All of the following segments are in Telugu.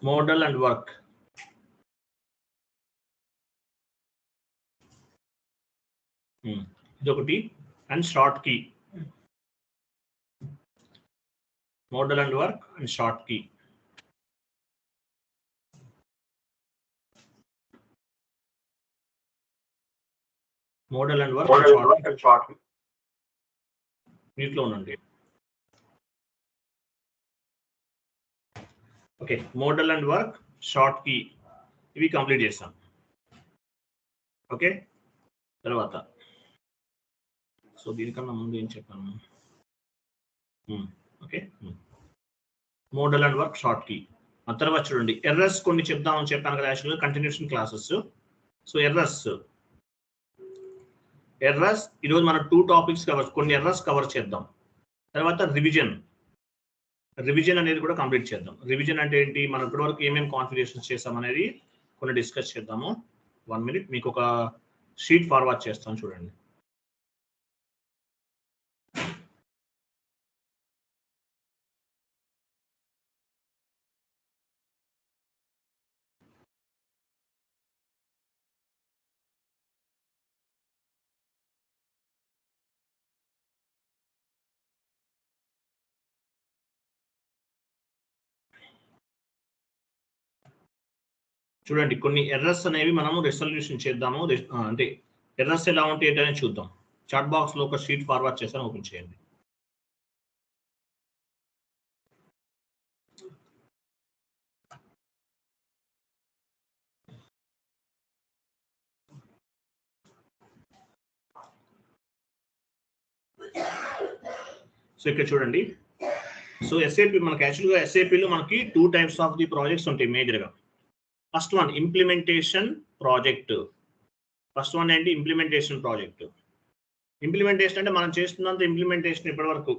Model and work. ఇదొకటి and short key. Model and work and short key. Model and work and short key వీటిలో ఉండండి. Okay, model and work, short key ఇవి కంప్లీట్ చేస్తాం. ఓకే, తర్వాత సో దీనికన్నా ముందు ఏం చెప్పాను? Okay, model and work, short key. ఆ తర్వాత చూడండి ఎర్రర్స్ కొన్ని చెప్దామని చెప్పాను కదా యాక్చువల్గా కంటిన్యూషన్ క్లాసెస్. సో ఎర్రర్స్ ఈరోజు మనం 2 టాపిక్స్ కొన్ని ఎర్రర్స్ కవర్ చేద్దాం. తర్వాత రివిజన్ అనేది కూడా కంప్లీట్ చేద్దాం. రివిజన్ అంటే ఏంటి, మనం ఇప్పటివరకు ఏమేమి కాన్ఫిగరేషన్స్ చేస్తాం అనేది కొన్ని డిస్కస్ చేద్దాము. 1 minute మీకు ఒక షీట్ ఫార్వర్డ్ చేస్తాను చూడండి. చూడండి కొన్ని ఎర్రర్స్ అనేవి మనము రెసల్యూషన్ చేద్దాము. అంటే ఎర్రర్స్ ఎలా ఉంటాయి ఏంటనే చూద్దాం. చాట్ బాక్స్ లో ఒక షీట్ ఫార్వర్డ్ చేస్తాను, ఓపెన్ చేయండి. సో ఇక్కడ చూడండి. సో ఎస్ఏపి మనకి యాక్చువల్గా ఎస్ఏపిలో మనకి 2 types ఆఫ్ ది ప్రాజెక్ట్స్ ఉంటాయి మేజర్గా. First one implementation project. First one ఏంటి, ఇంప్లిమెంటేషన్ ప్రాజెక్ట్. ఇంప్లిమెంటేషన్ అంటే మనం చేస్తున్నంత ఇంప్లిమెంటేషన్ ఇప్పటి వరకు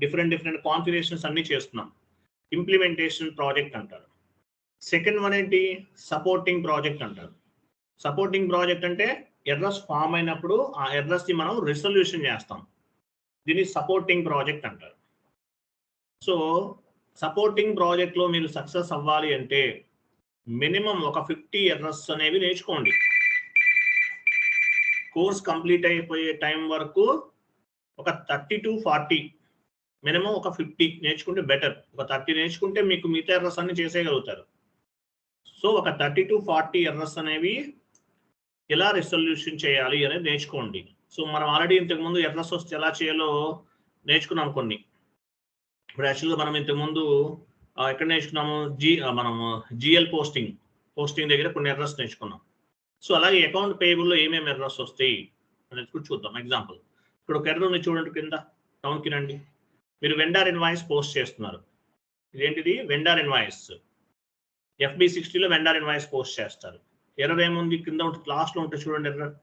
డిఫరెంట్ కాన్ఫిగరేషన్స్ అన్ని చేస్తున్నాం, ఇంప్లిమెంటేషన్ ప్రాజెక్ట్ అంటారు. సెకండ్ వన్ ఏంటి, సపోర్టింగ్ ప్రాజెక్ట్ అంటారు. సపోర్టింగ్ ప్రాజెక్ట్ అంటే ఎర్రర్స్ ఫామ్ అయినప్పుడు ఆ ఎర్రర్స్ ని మనం రిసల్యూషన్ చేస్తాం, దీన్ని సపోర్టింగ్ ప్రాజెక్ట్ అంటారు. సో సపోర్టింగ్ ప్రాజెక్ట్ లో మీరు సక్సెస్ అవ్వాలి అంటే మినిమం ఒక 50 ఎర్రర్స్ అనేవి నేర్చుకోండి. కోర్స్ కంప్లీట్ అయిపోయే టైం వరకు ఒక 30 to 40, మినిమం ఒక 50 నేర్చుకుంటే బెటర్. ఒక 30 నేర్చుకుంటే మీకు మిగతా ఎర్రర్స్ అన్ని చేసేయగలుగుతారు. సో ఒక 30 to 40 ఎర్రర్స్ అనేవి ఎలా రిసల్యూషన్ చేయాలి అనేది నేర్చుకోండి. సో మనం ఆల్రెడీ ఇంతకుముందు ఎర్రర్స్ వస్తే ఎలా చేయాలో నేర్చుకున్నాం కొన్ని. ఇప్పుడు యాక్చువల్గా మనం ఇంతకుముందు ఎక్కడ నేర్చుకున్నాము, మనము జిఎల్ పోస్టింగ్ దగ్గర కొన్ని ఎర్రర్స్ నేర్చుకున్నాం. సో అలాగే అకౌంట్ పేయబుల్లో ఏమేమి ఎర్రర్స్ వస్తాయి అనేది కూడా చూద్దాం. ఎగ్జాంపుల్ ఇక్కడ ఒక ఎర్రర్ ఉంది చూడండి, కింద టౌన్కి రండి. మీరు వెండర్ ఇన్వాయిస్ పోస్ట్ చేస్తున్నారు. ఇదేంటిది, వెండర్ ఇన్వాయిస్. FB60లో వెండర్ ఇన్వాయిస్ పోస్ట్ చేస్తారు. ఎర్రర్ ఏముంది, కింద ఉంటుంది లాస్ట్లో ఉంటుంది చూడండి ఎర్రర్.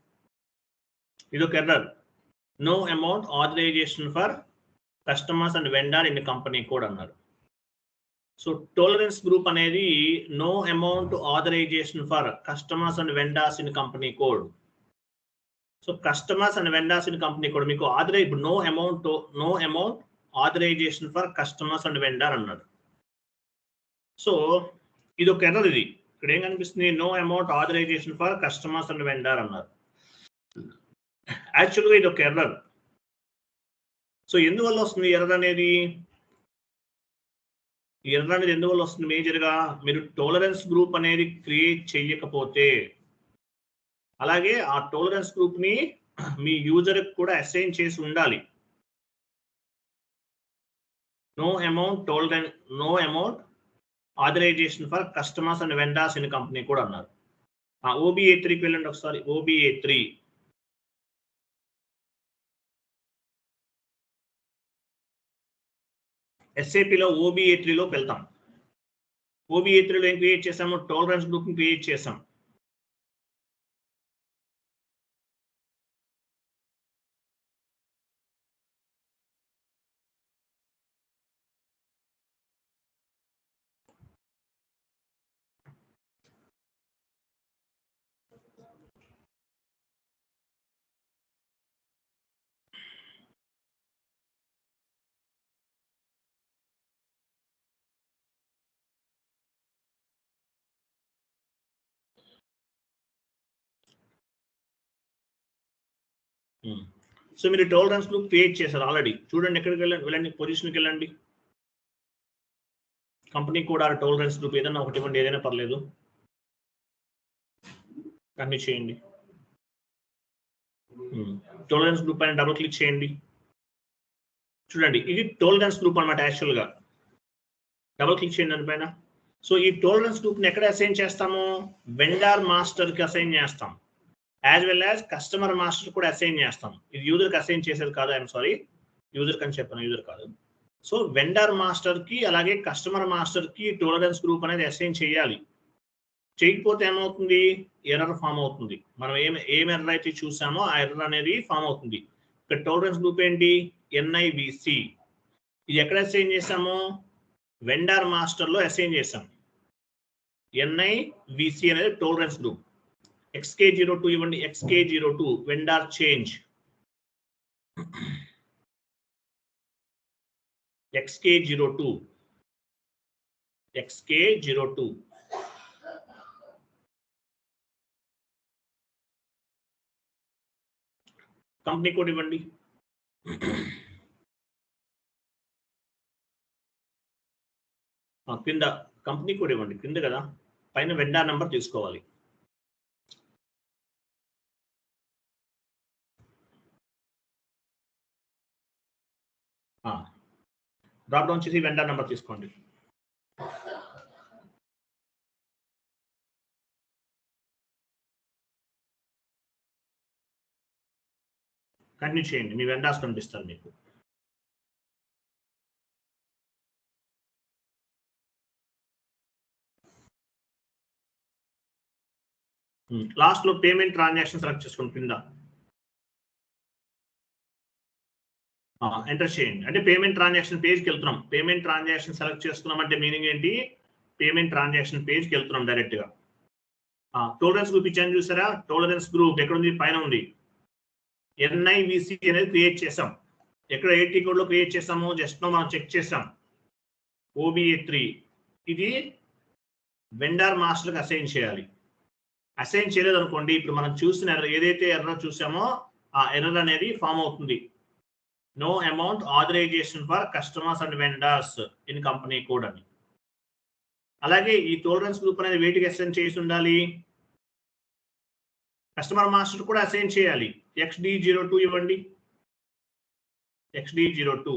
ఇది ఒక error, no amount authorization for customers and vendor in company code అన్నారు. సో టాలరెన్స్ గ్రూప్ అనేది no amount authorization for customers and vendors in company code. So customers and vendors in company code మీకు ఇప్పుడు no amount authorization for customers and vendor అన్నాడు. సో ఇది ఒక ఎర్రర్. ఇది ఇక్కడ ఏం కనిపిస్తుంది, no amount authorization for customers and vendor అన్నారు. యాక్చువల్గా ఇది ఒక ఎర్రర్. సో ఎందువల్ల వస్తుంది ఎర్రర్ అనేది, ఎందువల్ల వస్తుంది మేజర్గా, మీరు టాలరెన్స్ గ్రూప్ అనేది క్రియేట్ చేయకపోతే, అలాగే ఆ టాలరెన్స్ గ్రూప్ ని మీ యూజర్ కూడా అసైన్ చేసి ఉండాలి. No amount authorization for customers and vendors in company కూడా అన్నారు. OBA3కి వెళ్ళండి ఒకసారి. OBA3 SAPలో OBA3లోకి వెళ్తాం. OBA3లో ఏం క్రియేట్ చేసాము, టాలరెన్స్ గ్రూప్ ని క్రియేట్ చేసాం. సో మీరు టాలరెన్స్ గ్రూప్ క్రియేట్ చేశారు ఆల్రెడీ. చూడండి ఎక్కడికి వెళ్ళండి పొజిషన్కి వెళ్ళండి. Company code or tolerance group ఏదైనా ఒకటి ఇవ్వండి, ఏదైనా పర్లేదు. అన్ని చేయండి. టాలరెన్స్ గ్రూప్ పైన డబుల్ క్లిక్ చేయండి. చూడండి ఇది టాలరెన్స్ గ్రూప్ అనమాట. యాక్చువల్గా డబుల్ క్లిక్ చేయండి దానిపైన. సో ఈ టాలరెన్స్ గ్రూప్ని ఎక్కడ అసైన్ చేస్తాము? వెండర్ మాస్టర్కి అసైన్ చేస్తాం, as well as customer master కూడా అసైన్ చేస్తాం. ఇది యూజర్కి అసైన్ చేసేది కాదు, ఐఎమ్ సారీ, యూజర్కి అని చెప్పాను, యూజర్ కాదు. సో వెండర్ మాస్టర్కి అలాగే కస్టమర్ మాస్టర్కి టాలరెన్స్ గ్రూప్ అనేది అసైన్ చేయాలి. చేయకపోతే ఏమవుతుంది? ఎర్రర్ ఫామ్ అవుతుంది. మనం ఏం ఎర్రర్ అయితే చూసామో ఆ ఎర్రర్ అనేది ఫామ్ అవుతుంది. ఇక్కడ టాలరెన్స్ గ్రూప్ ఏంటి? NIVC. ఇది ఎక్కడ అసైన్ చేసాము? వెండర్ మాస్టర్లో అసైన్ చేసాం. NIVC అనేది టాలరెన్స్ గ్రూప్. XK02 ఇవ్వండి. XK02 vendor change. XK02 company code ఇవ్వండి. కింద కంపెనీ కోడ్ ఇవ్వండి. కింద కదా, పైన వెండర్ నెంబర్ తీసుకోవాలి. డ్రాప్ డౌన్ చేసి వెండర్ నెంబర్ తీసుకోండి. కంటిన్యూ చేయండి. మీ వెండర్స్ కనిపిస్తారు మీకు. లాస్ట్ లో పేమెంట్ ట్రాన్సాక్షన్ సెలెక్ట్ చేసుకోండి. కింద ఎంటర్ చేయండి. అంటే పేమెంట్ ట్రాన్సాక్షన్ పేజ్కి వెళ్తున్నాం. పేమెంట్ ట్రాన్సాక్షన్ సెలెక్ట్ చేసుకున్నాం అంటే మీనింగ్ ఏంటి? పేమెంట్ ట్రాన్సాక్షన్ పేజ్కి వెళ్తున్నాం డైరెక్ట్ గా. టాలరెన్స్ గ్రూప్ ఇచ్చాను చూసారా? టాలరెన్స్ గ్రూప్ ఎక్కడ ఉంది? పైన ఉంది. NIVC అనేది క్రియేట్ చేసాం. ఎక్కడ 80 కోడ్లో క్రియేట్ చేసాము? జస్ట్ మనం చెక్ చేసాం. OBA3 ఇది వెండర్ మాస్టర్కి అసైన్ చేయాలి. అసైన్ చేయలేదు అనుకోండి, ఇప్పుడు మనం చూసిన ఎర్రర్ ఏదైతే ఎర్రర్ చూసామో ఆ ఎర్రర్ అనేది ఫామ్ అవుతుంది. No amount authorization for customers and vendors in company code అని. అలాగే ఈ టాలరెన్స్ గ్రూప్ అనేది వేటికి అసైన్ చేసి ఉండాలి? కస్టమర్ మాస్టర్ కూడా అసైన్ చేయాలి. XD02 ఇవ్వండి. XD02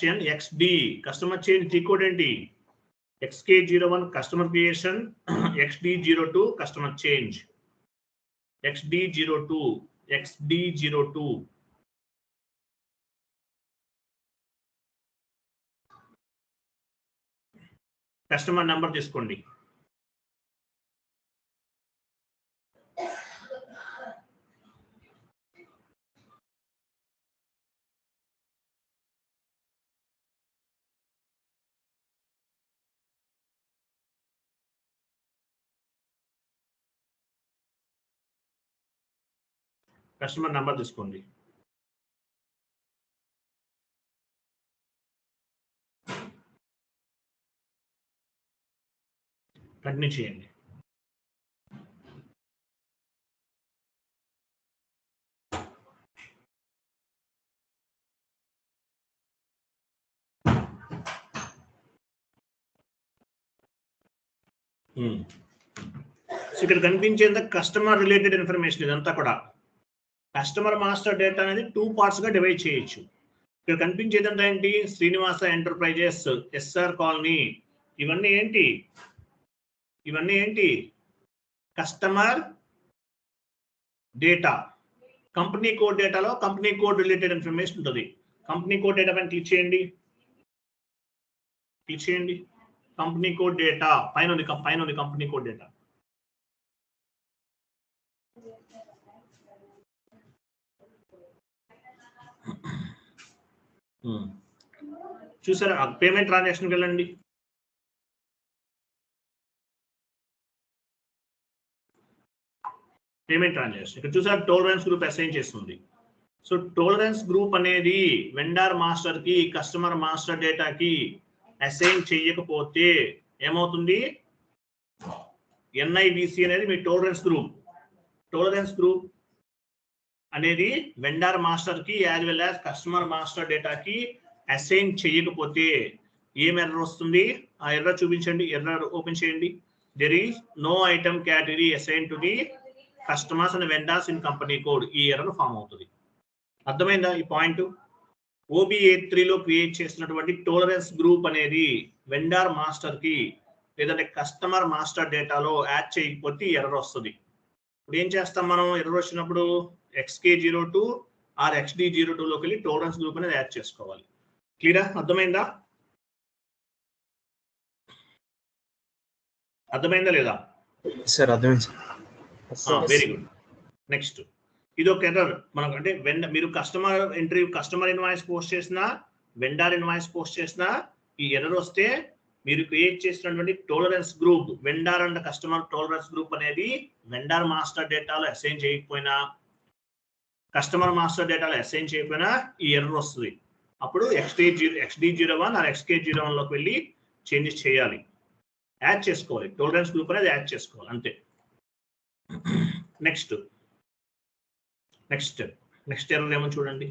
/n XD customer change decode ఏంటి? XK01 customer creation, XD02 customer change. XD02 customer number తీసుకోండి. కస్టమర్ నెంబర్ తీసుకోండి. కంటిన్యూ చేయండి. ఇక్కడ కనిపించేంత కస్టమర్ రిలేటెడ్ ఇన్ఫర్మేషన్ ఇదంతా కూడా. కస్టమర్ మాస్టర్ డేటా అనేది 2 parts గా డివైడ్ చేయొచ్చు. ఇక్కడ కనిపించేదంతా ఏంటి? శ్రీనివాస ఎంటర్ప్రైజెస్, SR కాలనీ, ఇవన్నీ ఏంటి? Customer data. కంపెనీ కోడ్ డేటాలో కంపెనీ కోడ్ రిలేటెడ్ ఇన్ఫర్మేషన్ ఉంటుంది. కంపెనీ కోడ్ డేటా పైన క్లిక్ చేయండి. కంపెనీ కోడ్ డేటా పైన ఉంది కంపెనీ కోడ్ డేటా. చూసారా? పేమెంట్ ట్రాన్సాక్షన్కి వెళ్ళండి. పేమెంట్ ట్రాన్సాక్షన్ ఇక్కడ చూసారా? టాలరెన్స్ గ్రూప్ అసైన్ చేస్తుంది. సో టాలరెన్స్ గ్రూప్ అనేది వెండర్ మాస్టర్ కి, కస్టమర్ మాస్టర్ డేటాకి అసైన్ చేయకపోతే ఏమవుతుంది? NIBC అనేది మీ టోలరెన్స్ గ్రూప్ అనేది వెండర్ మాస్టర్ కి as well as customer master డేటాకి అసైన్ చేయకపోతే ఏం ఎర్రర్ వస్తుంది? ఆ ఎర్రర్ చూపించండి. ఎర్రర్ ఓపెన్ చేయండి. there is no item category assigned to the customers and vendors in company code. ఈ ఎర్రర్ ఫామ్ అవుతుంది. అర్థమైందా ఈ పాయింట్? OB83 లో క్రియేట్ చేసినటువంటి టోలరెన్స్ గ్రూప్ అనేది వెండర్ మాస్టర్ కి లేదంటే కస్టమర్ మాస్టర్ డేటాలో యాడ్ చేయకపోతే ఎర్రర్ వస్తుంది. ఇప్పుడు ఏం చేస్తాం మనం? ఎర్రర్ వచ్చినప్పుడు XK02 ఆర్ XD02 లోకి వెళ్ళి టోలరెన్స్ గ్రూప్ అనేది యాడ్ చేసుకోవాలి. క్లియరా? అర్థమైందా లేదా? సార్ అర్థమైంది. Very good. నెక్స్ట్ ఇది ఒక ఎర్రర్ మనకు. అంటే మీరు కస్టమర్ ఇన్వాయిస్ పోస్ట్ చేసినా వెండర్ ఇన్వాయిస్ పోస్ట్ చేసినా ఈ ఎర్రర్ వస్తే మీరు క్రియేట్ చేసినటువంటి tolerance group vendor and customer tolerance group అనేది వెండర్ మాస్టర్ డేటాలో అసైన్ చేయకపోయినా కస్టమర్ మాస్టర్ డేటాలో అసైన్ చేయకపోయినా ఈ ఎర్రర్ వస్తుంది. అప్పుడు XD01 ఆర్ XK01 లోకి వెళ్ళి చేంజెస్ చేయాలి, యాడ్ చేసుకోవాలి. టోలరెన్స్ గ్రూప్ అనేది యాడ్ చేసుకోవాలి అంతే. నెక్స్ట్ ఎర్రర్ ఏమో చూడండి.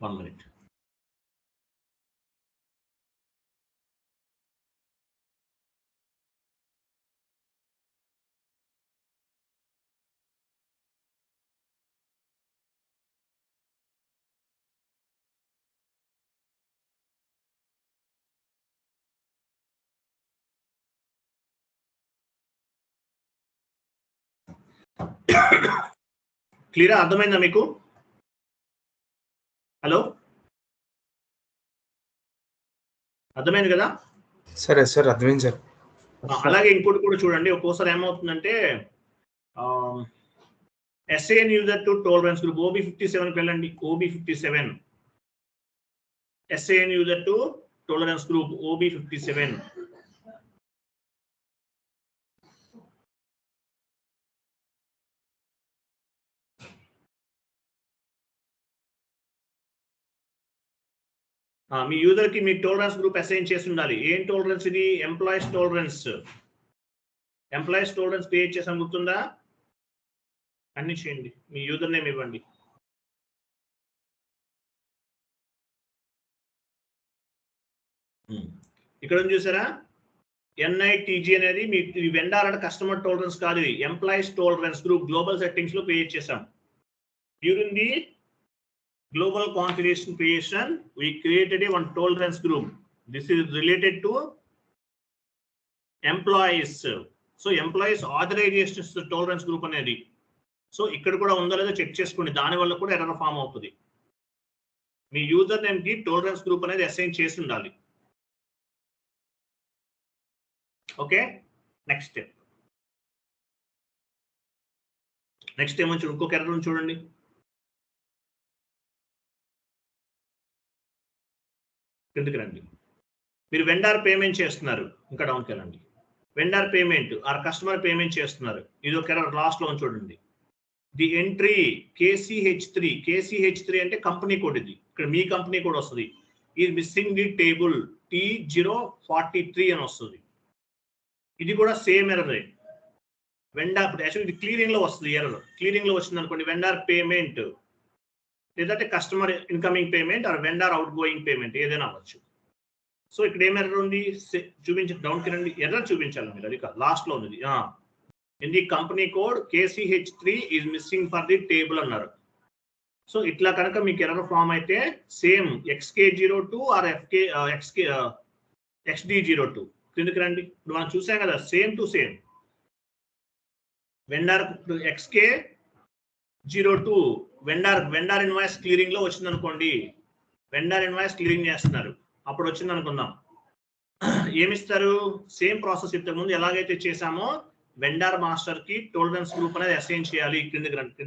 One minute. క్లియర్? అర్థమైందా మీకు? హలో, అర్థమైంది కదా? సరే సార్ అర్థమైంది సార్. అలాగే ఇంకోటి కూడా చూడండి. ఒక్కోసారి ఏమవుతుందంటే assign user to tolerance group OB57కి వెళ్ళండి. OB57 assign user to tolerance group OB57. మీ యూజర్ కి మీ టోలరెన్స్ గ్రూప్ అసైన్ చేసి ఉండాలి. ఏం టోలరెన్స్ ఇది? ఎంప్లాయీస్ టోలరెన్స్ క్రియేట్ చేసాం, గుర్తుందా? అన్ని చేయండి. మీ యూజర్ నేమ్ ఇవ్వండి. ఇక్కడ చూసారా? NITG అనేది మీ వెండర్ అండ్ కస్టమర్ టోలరెన్స్ కాదు, ఇది employees tolerance group global settings లో క్రియేట్ చేసాం. During the global configuration creation we created one tolerance group. This is related to employees. So employees authorization tolerance group అనేది. సో ఇక్కడ కూడా ఉందో లేదో చెక్ చేసుకోండి. దాని వల్ల కూడా ఎర్రర్ ఫామ్ అవుతుంది. మీ యూజర్ నేమ్ కి టోలరెన్స్ గ్రూప్ అనేది అసైన్ చేసి ఉండాలి. ఓకే, నెక్స్ట్ ఏమో ఇంకొక ఎర్రర్ చూడండి. కిందకి రండి. మీరు వెండర్ పేమెంట్ చేస్తున్నారు, ఇంకా డౌన్కి వెళ్ళండి. Vendor payment are customer payment చేస్తున్నారు. ఇది ఒక ఎర్రర్ లాస్ట్ లో చూడండి. ది ఎంట్రీ KCH3 అంటే కంపెనీ కోడ్. ఇది ఇక్కడ మీ కంపెనీ కోడ్ వస్తుంది. Is missing the table T043 అని వస్తుంది. ఇది కూడా సేమ్ ఎర్రర్. వెండర్ యాక్చువల్లీ ఇది క్లియరింగ్ లో వస్తుంది. ఎర్రర్ క్లియరింగ్ లో వచ్చింది అనుకోండి, వెండర్ పేమెంట్ లేదంటే customer incoming payment are vendor out going payment ఏదైనా అవ్వచ్చు. సో ఇక్కడ ఏం ఎర్రర్ ఉంది చూపించండి. డౌన్ కి రండి. ఎర్రర్ చూపించాలి మీరు, అది కాదు లాస్ట్ లో ఉంది. In the company code KCH3 is missing for the table అన్నారు. సో ఇట్లా కనుక మీకు ఎర్రర్ ఫామ్ అయితే సేమ్ XK02 ఆర్ XD02 కిందకి రండి. ఇప్పుడు మనం చూసాం కదా, same to same vendor XK02 vendor invoice clearing లో వచ్చింది అనుకోండి. వెండర్ ఇన్వాయిస్ క్లియరింగ్ చేస్తున్నారు, అప్పుడు వచ్చింది అనుకుందాం. ఏమిస్తారు? సేమ్ ప్రాసెస్ ఇంతకు ముందు ఎలాగైతే చేసామో వెండర్ మాస్టర్ కి టోలరెన్స్ గ్రూప్ అనేది అసైన్ చేయాలి. కిందకి రండి.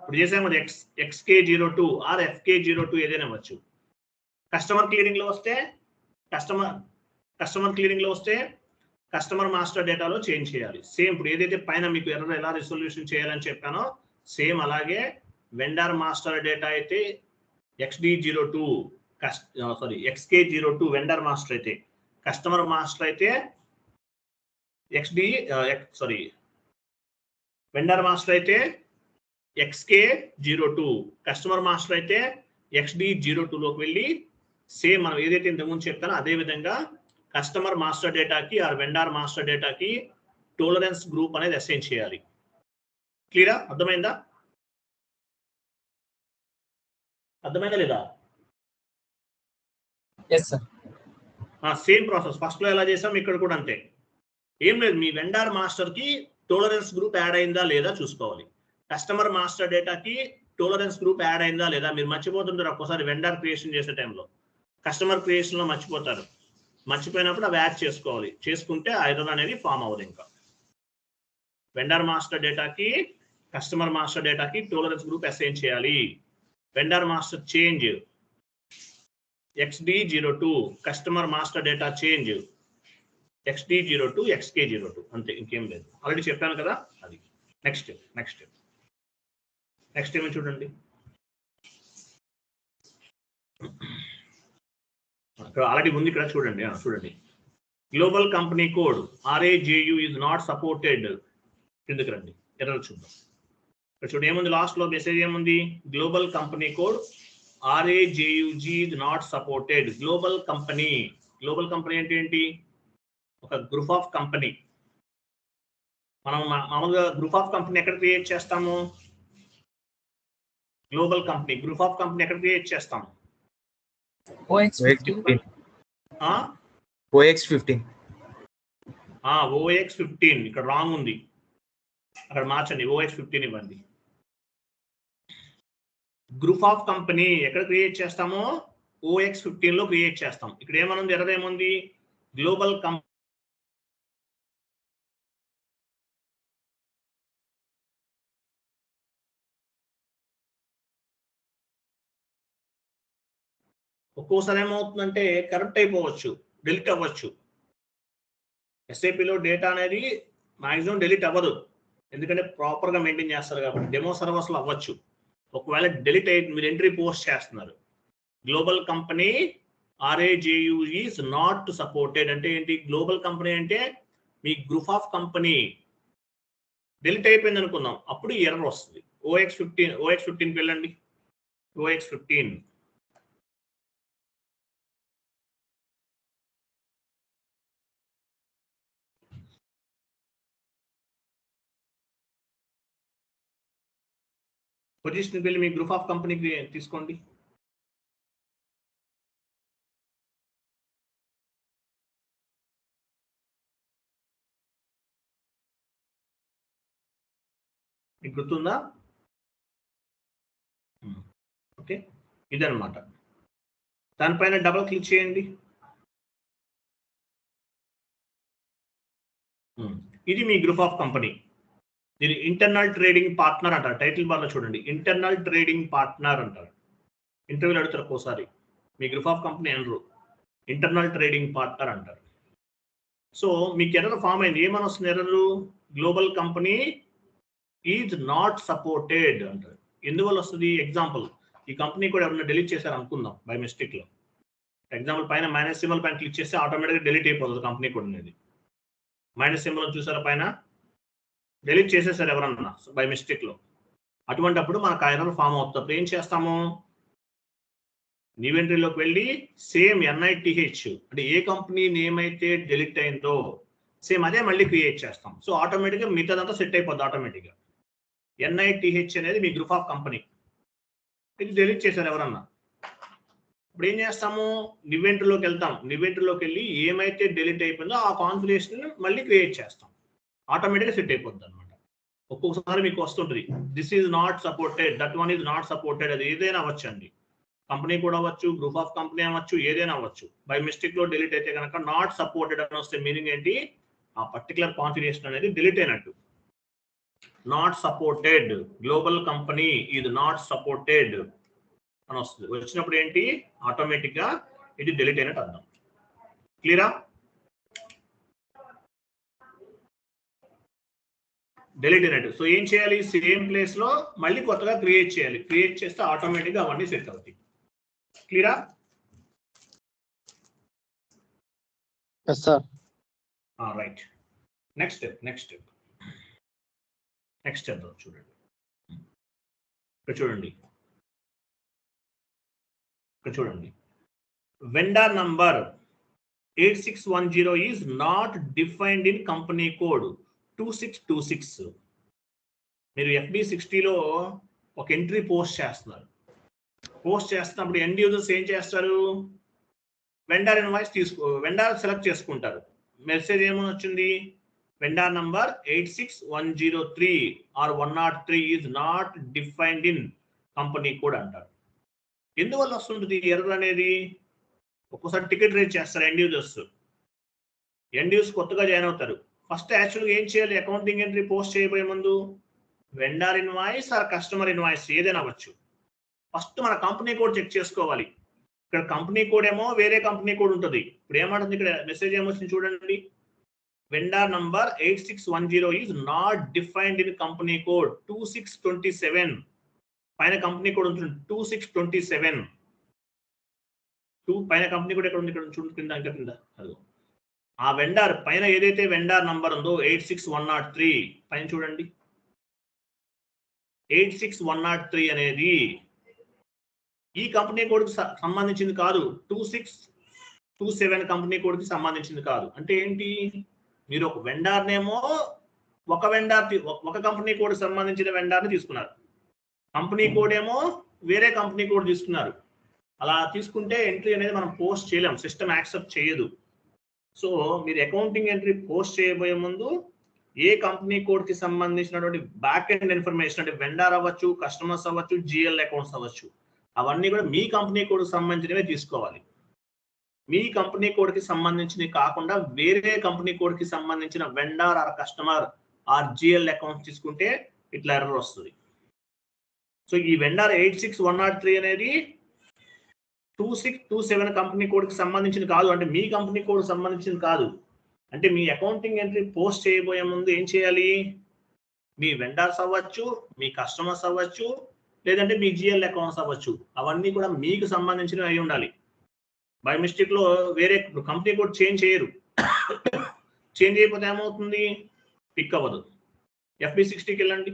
ఇప్పుడు చేసాము XK02 ఆర్ FK02 ఏదైనా అవ్వచ్చు. కస్టమర్ క్లియరింగ్ లో వస్తే కస్టమర్ మాస్టర్ డేటాలో చేంజ్ చేయాలి. సేమ్ ఇప్పుడు ఏదైతే పైన మీకు ఎర్రర్ ఎలా రిజల్యూషన్ చేయాలని చెప్పానో సేమ్ అలాగే వెండర్ మాస్టర్ డేటా అయితే XD02 XK02 వెండర్ మాస్టర్ అయితే, కస్టమర్ మాస్టర్ అయితే వెండర్ మాస్టర్ అయితే XK02, కస్టమర్ మాస్టర్ అయితే XD02 లోకి వెళ్ళి సేమ్ మనం ఏదైతే ఇంతకుముందు చెప్పానో అదే విధంగా కస్టమర్ మాస్టర్ డేటాకి ఆ వెండర్ మాస్టర్ డేటాకి టోలరెన్స్ గ్రూప్ అనేది అసైన్ చేయాలి. క్లియరా? అర్థమైందా లేదా? yes sir. Same process first లో ఎలా చేసాం ఇక్కడ కూడా అంతే. ఏం లేదు, మీ వెండర్ మాస్టర్ కి టోలరెన్స్ గ్రూప్ యాడ్ అయిందా లేదా చూసుకోవాలి. కస్టమర్ మాస్టర్ డేటాకి టోలరెన్స్ గ్రూప్ యాడ్ అయిందా లేదా మీరు మర్చిపోతుంటారు ఒక్కోసారి వెండర్ క్రియేషన్ చేసే టైంలో. కస్టమర్ క్రియేషన్ లో మర్చిపోతారు, మర్చిపోయినప్పుడు అవి యాడ్ చేసుకోవాలి. చేసుకుంటే ఆ ఎర్రర్ అనేది ఫామ్ అవ్వదు. ఇంకా వెండర్ మాస్టర్ డేటాకి కస్టమర్ మాస్టర్ డేటాకి టోలరెన్స్ గ్రూప్ అసైన్ చేయాలి. Vendor master change XD02, customer master data change XD02 XK02 అంతే, ఇంకేం లేదు. ఆల్రెడీ చెప్పాను కదా అది. నెక్స్ట్ ఏమో చూడండి. ఆల్రెడీ ఉంది ఇక్కడ చూడండి. Global company code RAJU is not supported. కిందకి రండి, ఎర్రర్ చూద్దాం. ఇక్కడ చూడండి ఏముంది, లాస్ట్ లో మెసేజ్ ఏముంది, global company code RAJUG is not supported. Global company అంటే ఏంటి? ఒక గ్రూప్ ఆఫ్ కంపెనీ. మనం మామూలుగా గ్రూప్ ఆఫ్ కంపెనీ ఎక్కడ క్రియేట్ చేస్తాము? Global company group of company ఎక్కడ క్రియేట్ చేస్తాం? OX15. OX15 ఇక్కడ రాంగ్ ఉంది, అక్కడ మార్చండి, OX15 ఇవ్వండి. గ్రూప్ ఆఫ్ కంపెనీ ఎక్కడ క్రియేట్ చేస్తామో OX15 లో క్రియేట్ చేస్తాం. ఇక్కడ ఏమనుంది, ఎర్రర్ ఏముంది, గ్లోబల్ కంపెనీ ఒక్కోసారి ఏమవుతుందంటే కరెక్ట్ అయిపోవచ్చు, డెలిట్ అవ్వచ్చు. ఎస్ఏపిలో డేటా అనేది మాక్సిమం డెలిట్ అవ్వదు, ఎందుకంటే ప్రాపర్గా మెయింటైన్ చేస్తారు కాబట్టి. డెమో సర్వర్స్లో అవ్వచ్చు. ఒకవేళ డెలిట్ అయ్యి మీరు ఎంట్రీ పోస్ట్ చేస్తున్నారు, global company RAJU is not supported అంటే ఏంటి? గ్లోబల్ కంపెనీ అంటే మీ గ్రూప్ ఆఫ్ కంపెనీ డెలిట్ అయిపోయింది అనుకుందాం, అప్పుడు ఎర్రర్ వస్తుంది. OX15 వెళ్ళండి. OX15 పొజిషన్ వెళ్ళి మీ గ్రూప్ ఆఫ్ కంపెనీకి తీసుకోండి. మీకు గుర్తుందా? ఓకే, ఇదన్నమాట. దానిపైన డబుల్ క్లిక్ చేయండి. ఇది మీ గ్రూప్ ఆఫ్ కంపెనీ. దీని ఇంటర్నల్ ట్రేడింగ్ పార్ట్నర్ అంటారు. టైటిల్ బార్లో చూడండి, ఇంటర్నల్ ట్రేడింగ్ పార్ట్నర్ అంటారు. ఇంటర్వ్యూలు అడుగుతారు ఒక్కోసారి, మీ గ్రూప్ ఆఫ్ కంపెనీ అనరు, ఇంటర్నల్ ట్రేడింగ్ పార్ట్నర్ అంటారు. సో మీకు ఎర్రర్ ఫామ్ అయింది, ఏమని వస్తుంది error? Global company is not supported అంటారు. ఎందువల్ల వస్తుంది? ఎగ్జాంపుల్, ఈ కంపెనీ కూడా ఎవరైనా డెలీట్ చేశారు అనుకుందాం బై మిస్టేక్ లో. ఎగ్జాంపుల్ పైన మైనస్ సింబల్ పైన క్లిక్ చేస్తే ఆటోమేటిక్గా డెలీట్ అయిపోతుంది కంపెనీ కూడా అనేది. మైనస్ సింబల్ చూసారా పైన, డెలీట్ చేసేసారు ఎవరన్నా బై మిస్టేక్ లో. అటువంటిప్పుడు మనకు ఎర్రర్ ఫామ్ అవుతుంది. అప్పుడు ఏం చేస్తాము, న్యూ ఎంట్రీలోకి వెళ్ళి సేమ్ NITH అంటే ఏ కంపెనీ నేమ్ అయితే డెలీట్ అయిందో సేమ్ అదే మళ్ళీ క్రియేట్ చేస్తాం. సో ఆటోమేటిక్గా మిగతాదంతా సెట్ అయిపోద్ది ఆటోమేటిక్గా. NITH అనేది మీ గ్రూప్ ఆఫ్ కంపెనీ, ఇది డెలీట్ చేశారు ఎవరన్నా. ఇప్పుడు ఏం చేస్తాము, న్యూ ఎంట్రీలోకి వెళ్తాం. న్యూ ఎంట్రీలోకి వెళ్ళి ఏమైతే డెలీట్ అయిపోయిందో ఆ కాన్ఫిగరేషన్ మళ్ళీ క్రియేట్ చేస్తాం, ఆటోమేటిక్గా సెట్ అయిపోద్ది అనమాట. ఒక్కొక్కసారి మీకు వస్తుంటుంది, this is not supported, that one is not supported. అది ఏదైనా అవ్వచ్చు అండి, కంపెనీ కూడా అవ్వచ్చు, గ్రూప్ ఆఫ్ కంపెనీ అవ్వచ్చు, ఏదైనా అవ్వచ్చు. బై మిస్టేక్ లో డిలీట్ అయితే కనుక నాట్ సపోర్టెడ్ అని వస్తే మీనింగ్ ఏంటి, ఆ పర్టికులర్ కాన్ఫిగరేషన్ అనేది డిలీట్ అయినట్టు. నాట్ సపోర్టెడ్, గ్లోబల్ కంపెనీ ఇది నాట్ సపోర్టెడ్ అని వస్తుంది. వచ్చినప్పుడు ఏంటి, ఆటోమేటిక్ గా ఇది డిలీట్ అయినట్టు అర్థం. క్లియరా? డెలీట్ అయినట్టు. సో ఏం చేయాలి, సేమ్ ప్లేస్ లో మళ్ళీ కొత్తగా క్రియేట్ చేయాలి. క్రియేట్ చేస్తే ఆటోమేటిక్ గా అవన్నీ సెట్ అవుతాయి. క్లియరా? Yes, sir. Right. Next step చూడండి. ఇక్కడ చూడండి. Vendor number 8610 is not defined in company code 2626. మీరు FB60లో ఒక ఎంట్రీ పోస్ట్ చేస్తున్నారు. పోస్ట్ చేస్తున్నప్పుడు ఎండ్ యూజర్స్ ఏం చేస్తారు, వెండర్ ఇన్వాయిస్ వెండర్ సెలెక్ట్ చేసుకుంటారు. మెసేజ్ ఏమని వచ్చింది, vendor number 86103 or 103 is not defined in company code అంటారు. ఎందువల్ల వస్తుంటుంది ఎర్రర్ అనేది? ఒక్కోసారి టికెట్ రేట్ చేస్తారు ఎండ్ యూజర్స్ కొత్తగా జాయిన్ అవుతారు. ఫస్ట్ యాక్చువల్గా ఏం చేయాలి, అకౌంటింగ్ ఎంట్రీ పోస్ట్ చేయబోయే ముందు vendor invoice or customer invoice ఏదైనా అవ్వచ్చు, ఫస్ట్ మన కంపెనీ కోడ్ చెక్ చేసుకోవాలి. ఇక్కడ కంపెనీ కోడ్ ఏమో వేరే కంపెనీ కోడ్ ఉంటుంది. ఇప్పుడు ఏమంటుంది, ఇక్కడ మెసేజ్ ఏమొచ్చింది చూడండి, vendor number 8610 is not defined in company code 2627. పైన కంపెనీ కోడ్ ఉంటుంది 2627. పైన కంపెనీ కోడ్ ఎక్కడ ఉంది, ఇక్కడ చూడండి కింద, ఇంకా కింద అదిగో ఆ వెండర్ పైన ఏదైతే వెండర్ నంబర్ ఉందో 86103 పైన చూడండి. 86103 అనేది ఈ కంపెనీ కోడ్కి సంబంధించింది కాదు, 2627 కంపెనీ కోడ్కి సంబంధించింది కాదు. అంటే ఏంటి, మీరు ఒక వెండర్నేమో ఒక కంపెనీ కోడ్ సంబంధించిన వెండర్ని తీసుకున్నారు, కంపెనీ కోడ్ ఏమో వేరే కంపెనీ కోడ్ తీసుకున్నారు. అలా తీసుకుంటే ఎంట్రీ అనేది మనం పోస్ట్ చేయలేం, సిస్టమ్ యాక్సెప్ట్ చేయదు. సో మీరు అకౌంటింగ్ ఎంట్రీ పోస్ట్ చేయబోయే ముందు ఏ కంపెనీ కోడ్ కి సంబంధించినటువంటి బ్యాక్ ఎండ్ ఇన్ఫర్మేషన్, అంటే వెండర్ అవ్వచ్చు, కస్టమర్స్ అవ్వచ్చు, జిఎల్ అకౌంట్స్ అవ్వచ్చు, అవన్నీ కూడా మీ కంపెనీ కోడ్కి సంబంధించినవే తీసుకోవాలి. మీ కంపెనీ కోడ్కి సంబంధించినవి కాకుండా వేరే కంపెనీ కోడ్కి సంబంధించిన vendor or customer or GL accounts తీసుకుంటే ఇట్లా ఎర్రర్ వస్తుంది. సో ఈ వెండర్ 86103 అనేది 2627 కంపెనీ కోడ్కి సంబంధించింది కాదు, అంటే మీ కంపెనీ కోడ్కి సంబంధించింది కాదు. అంటే మీ అకౌంటింగ్ ఎంట్రీ పోస్ట్ చేయబోయే ముందు ఏం చేయాలి, మీ వెండర్స్ అవ్వచ్చు, మీ కస్టమర్స్ అవ్వచ్చు, లేదంటే మీ జిఎల్ అకౌంట్స్ అవ్వచ్చు, అవన్నీ కూడా మీకు సంబంధించినవి అయి ఉండాలి. బై మిస్టేక్ లో వేరే కంపెనీ కోడ్ చేంజ్ చేయరు. చేంజ్ అయిపోతే ఏమవుతుంది, పిక్ అవ్వదు. FB60కి వెళ్ళండి.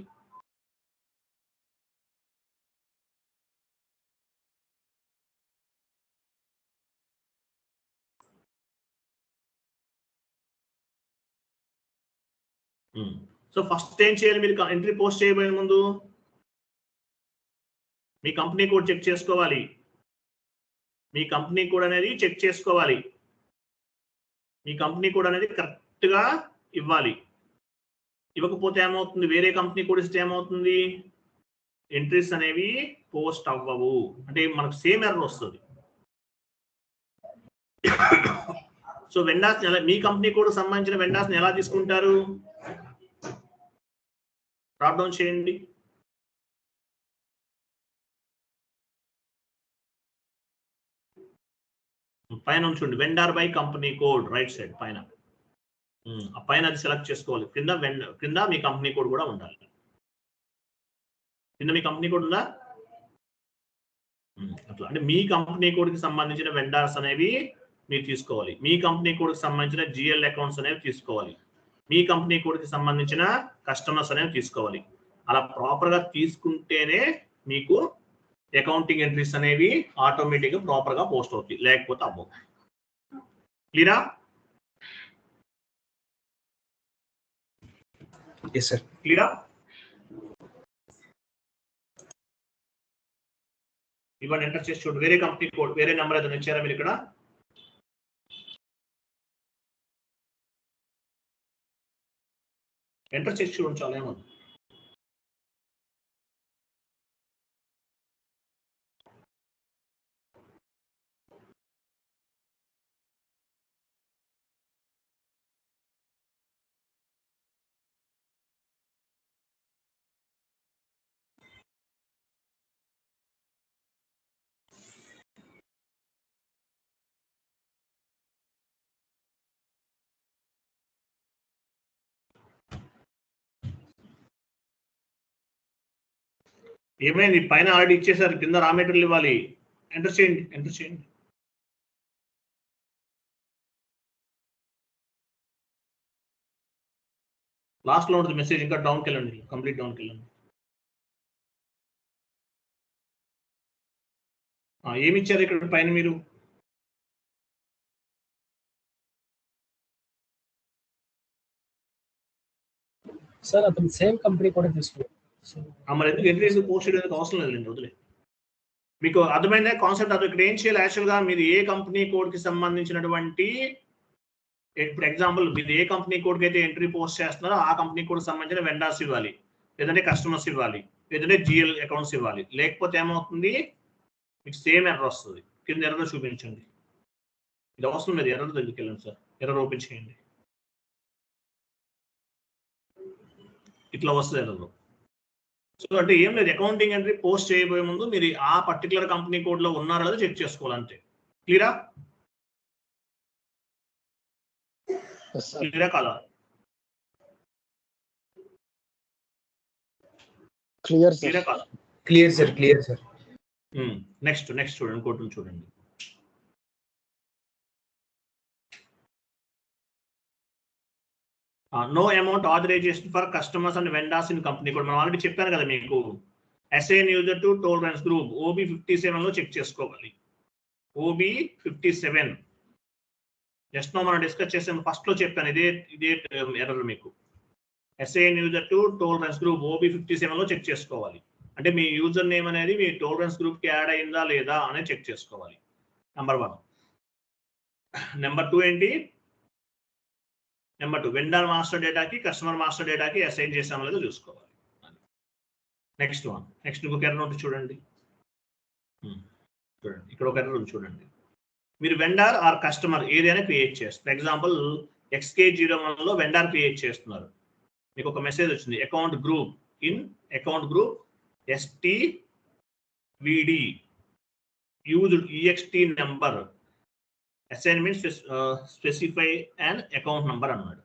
సో ఫస్ట్ ఏం చేయాలి, మీరు ఎంట్రీ పోస్ట్ చేయబోయే ముందు మీ కంపెనీ కోడ్ చెక్ చేసుకోవాలి. మీ కంపెనీ కోడ్ అనేది చెక్ చేసుకోవాలి. మీ కంపెనీ కోడ్ అనేది కరెక్ట్గా ఇవ్వాలి. ఇవ్వకపోతే ఏమవుతుంది, వేరే కంపెనీ కోడ్ ఇస్తే ఏమవుతుంది, ఎంట్రీస్ అనేవి పోస్ట్ అవ్వవు, అంటే మనకు సేమ్ ఎర్రర్ వస్తుంది. సో వెండర్స్ మీ కంపెనీ కోడ్ సంబంధించిన వెండర్స్ ఎలా తీసుకుంటారు, డ్రాప్ డౌన్ చేయండి. పైన ఉంచండి vendor by company code, right side పైన. ఆ పైన అది సెలెక్ట్ చేసుకోవాలి. కింద మీ కంపెనీ కోడ్ కూడా ఉండాలి. కింద మీ కంపెనీ కోడ్ ఉందా, అట్లా. అంటే మీ కంపెనీ కోడ్కి సంబంధించిన వెండర్స్ అనేవి మీరు తీసుకోవాలి. మీ కంపెనీ కోడ్కి సంబంధించిన జిఎల్ అకౌంట్స్ అనేవి తీసుకోవాలి. మీ కంపెనీ కోడ్కి సంబంధించిన కస్టమర్స్ అనేవి తీసుకోవాలి. అలా ప్రాపర్గా తీసుకుంటేనే మీకు అకౌంటింగ్ ఎంట్రీస్ అనేవి ఆటోమేటిక్గా ప్రాపర్గా పోస్ట్ అవుతాయి, లేకపోతే అవ్వవు. క్లియరా? Yes, sir. క్లియరా? ఇవన్నీ ఎంటర్ చేసి చూడండి. వేరే కంపెనీ కోడ్, వేరే నెంబర్ ఏదైనా ఇచ్చారా మీరు ఇక్కడ? ఎంటర్ చేసి చూడండి, చాలా ఏమో. ఏమైంది? పైన ఆల్రెడీ ఇచ్చేసారు, కింద రా మెటీరియల్ ఇవ్వాలి. ఎంటర్ చేయండి. లాస్ట్ లో ఉంటుంది మెసేజ్, ఇంకా డౌన్కి వెళ్ళండి, కంప్లీట్ డౌన్కి వెళ్ళండి. ఏమి ఇచ్చారు ఇక్కడ పైన మీరు? సార్ అతను సేమ్ కంపెనీ కూడా తీసుకున్నాడు. మరి ఎందుకు పోస్ట్ చేయడానికి అవసరం లేదండి, వదిలే. మీకు అర్థమైందా కాన్సెప్ట్? అది ఇక్కడ ఏం చేయాలి యాక్చువల్గా, మీరు ఏ కంపెనీ కోడ్కి సంబంధించినటువంటి, ఇప్పుడు ఎగ్జాంపుల్ మీరు ఏ కంపెనీ కోడ్కి అయితే ఎంట్రీ పోస్ట్ చేస్తున్నారో ఆ కంపెనీ కోడ్కి సంబంధించిన వెండర్స్ ఇవ్వాలి, లేదంటే కస్టమర్స్ ఇవ్వాలి, లేదంటే జిఎల్ అకౌంట్స్ ఇవ్వాలి. లేకపోతే ఏమవుతుంది, మీకు సేమ్ ఎర్రర్ వస్తుంది. కింద ఎర్రర్ చూపించండి. ఇది అవసరం లేదు, ఎర్రర్ దగ్గరికి వెళ్ళండి సార్, ఎర్రర్ ఓపెన్ చేయండి. ఇట్లా వస్తుంది ఎర్రర్. సో అంటే ఏం లేదు, అకౌంటింగ్ ఎంట్రీ పోస్ట్ చేయబోయే ముందు మీరు ఆ పర్టికులర్ కంపెనీ కోడ్ లో ఉన్నారో లేదో చెక్ చేసుకోవాలి అంతే. క్లియరా? క్లియరా కాదా? క్లియరా కాదా? Clear sir. నెక్స్ట్ చూడండి, కోడ్ చూడండి. No amount authorization for customers and vendors in company code. మనం ఆల్రెడీ చెప్పాను కదా మీకు, assign user to tolerance group OB57 లో చెక్ చేసుకోవాలి. OB57 జస్ట్ మనం డిస్కస్ చేసాము, ఫస్ట్ లో చెప్పాను, ఇదే ఎర్రర్ మీకు. Assign user to tolerance group OB57 లో చెక్ చేసుకోవాలి. అంటే మీ యూజర్ నేమ్ అనేది మీ టోలరెన్స్ గ్రూప్ కి యాడ్ అయిందా లేదా అనేది చెక్ చేసుకోవాలి. నెంబర్ 1. నెంబర్ 2 ఏంటి? నెంబర్ 2 వెండర్ మాస్టర్ డేటాకి కస్టమర్ మాస్టర్ డేటాకి అసైన్ చేసామో లేదో చూసుకోవాలి. నెక్స్ట్ ఇంకొక ఎర్రర్ ఉంది చూడండి. ఇక్కడ ఒక ఎర్రర్ ఉంది చూడండి. మీరు వెండర్ ఆర్ కస్టమర్ ఏదైనా క్రియేట్ చేస్తారు. ఫర్ ఎగ్జాంపుల్ XK01 లో వెండర్ క్రియేట్ చేస్తున్నారు. మీకు ఒక మెసేజ్ వచ్చింది, account group STVD used EXT number assignment specify and account number అన్నాడు.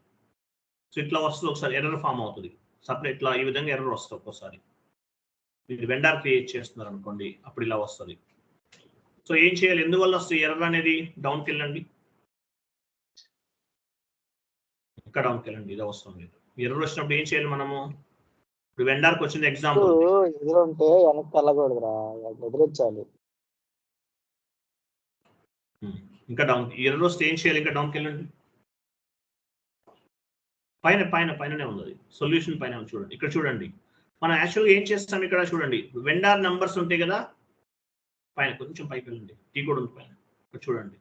సో ఇట్లా వస్తుంది, ఒకసారి ఎర్రర్ ఫామ్ అవుతుంది సపరేట్. ఇట్లా ఈ విధంగా ఎర్రర్ వస్తుంది ఒక్కోసారి. మీరు వెండర్ క్రియేట్ చేస్తున్నారు అనుకోండి, అప్పుడు ఇలా వస్తుంది. సో ఏం చేయాలి, ఎందువల్ల వస్తుంది ఎర్రర్ అనేది? డౌన్కి వెళ్ళండి, ఇక్కడ డౌన్కి వెళ్ళండి, ఇలా వస్తుంది. ఎర్రర్ వచ్చినప్పుడు ఏం చేయాలి మనము? ఇప్పుడు వెండర్కి వచ్చింది ఎగ్జాంపుల్, ఇంకా డౌన్ ఎర్రర్ వస్తే ఏం చేయాలి? ఇంకా డౌన్కి వెళ్ళండి, పైననే ఉంది, సొల్యూషన్ పైన చూడండి. ఇక్కడ చూడండి, మనం యాక్చువల్గా ఏం చేస్తాం ఇక్కడ చూడండి, వెండర్ నంబర్స్ ఉంటాయి కదా, పైన కొంచెం పైకి వెళ్ళండి, టీ కూడా ఉంది పైన. ఇక్కడ చూడండి,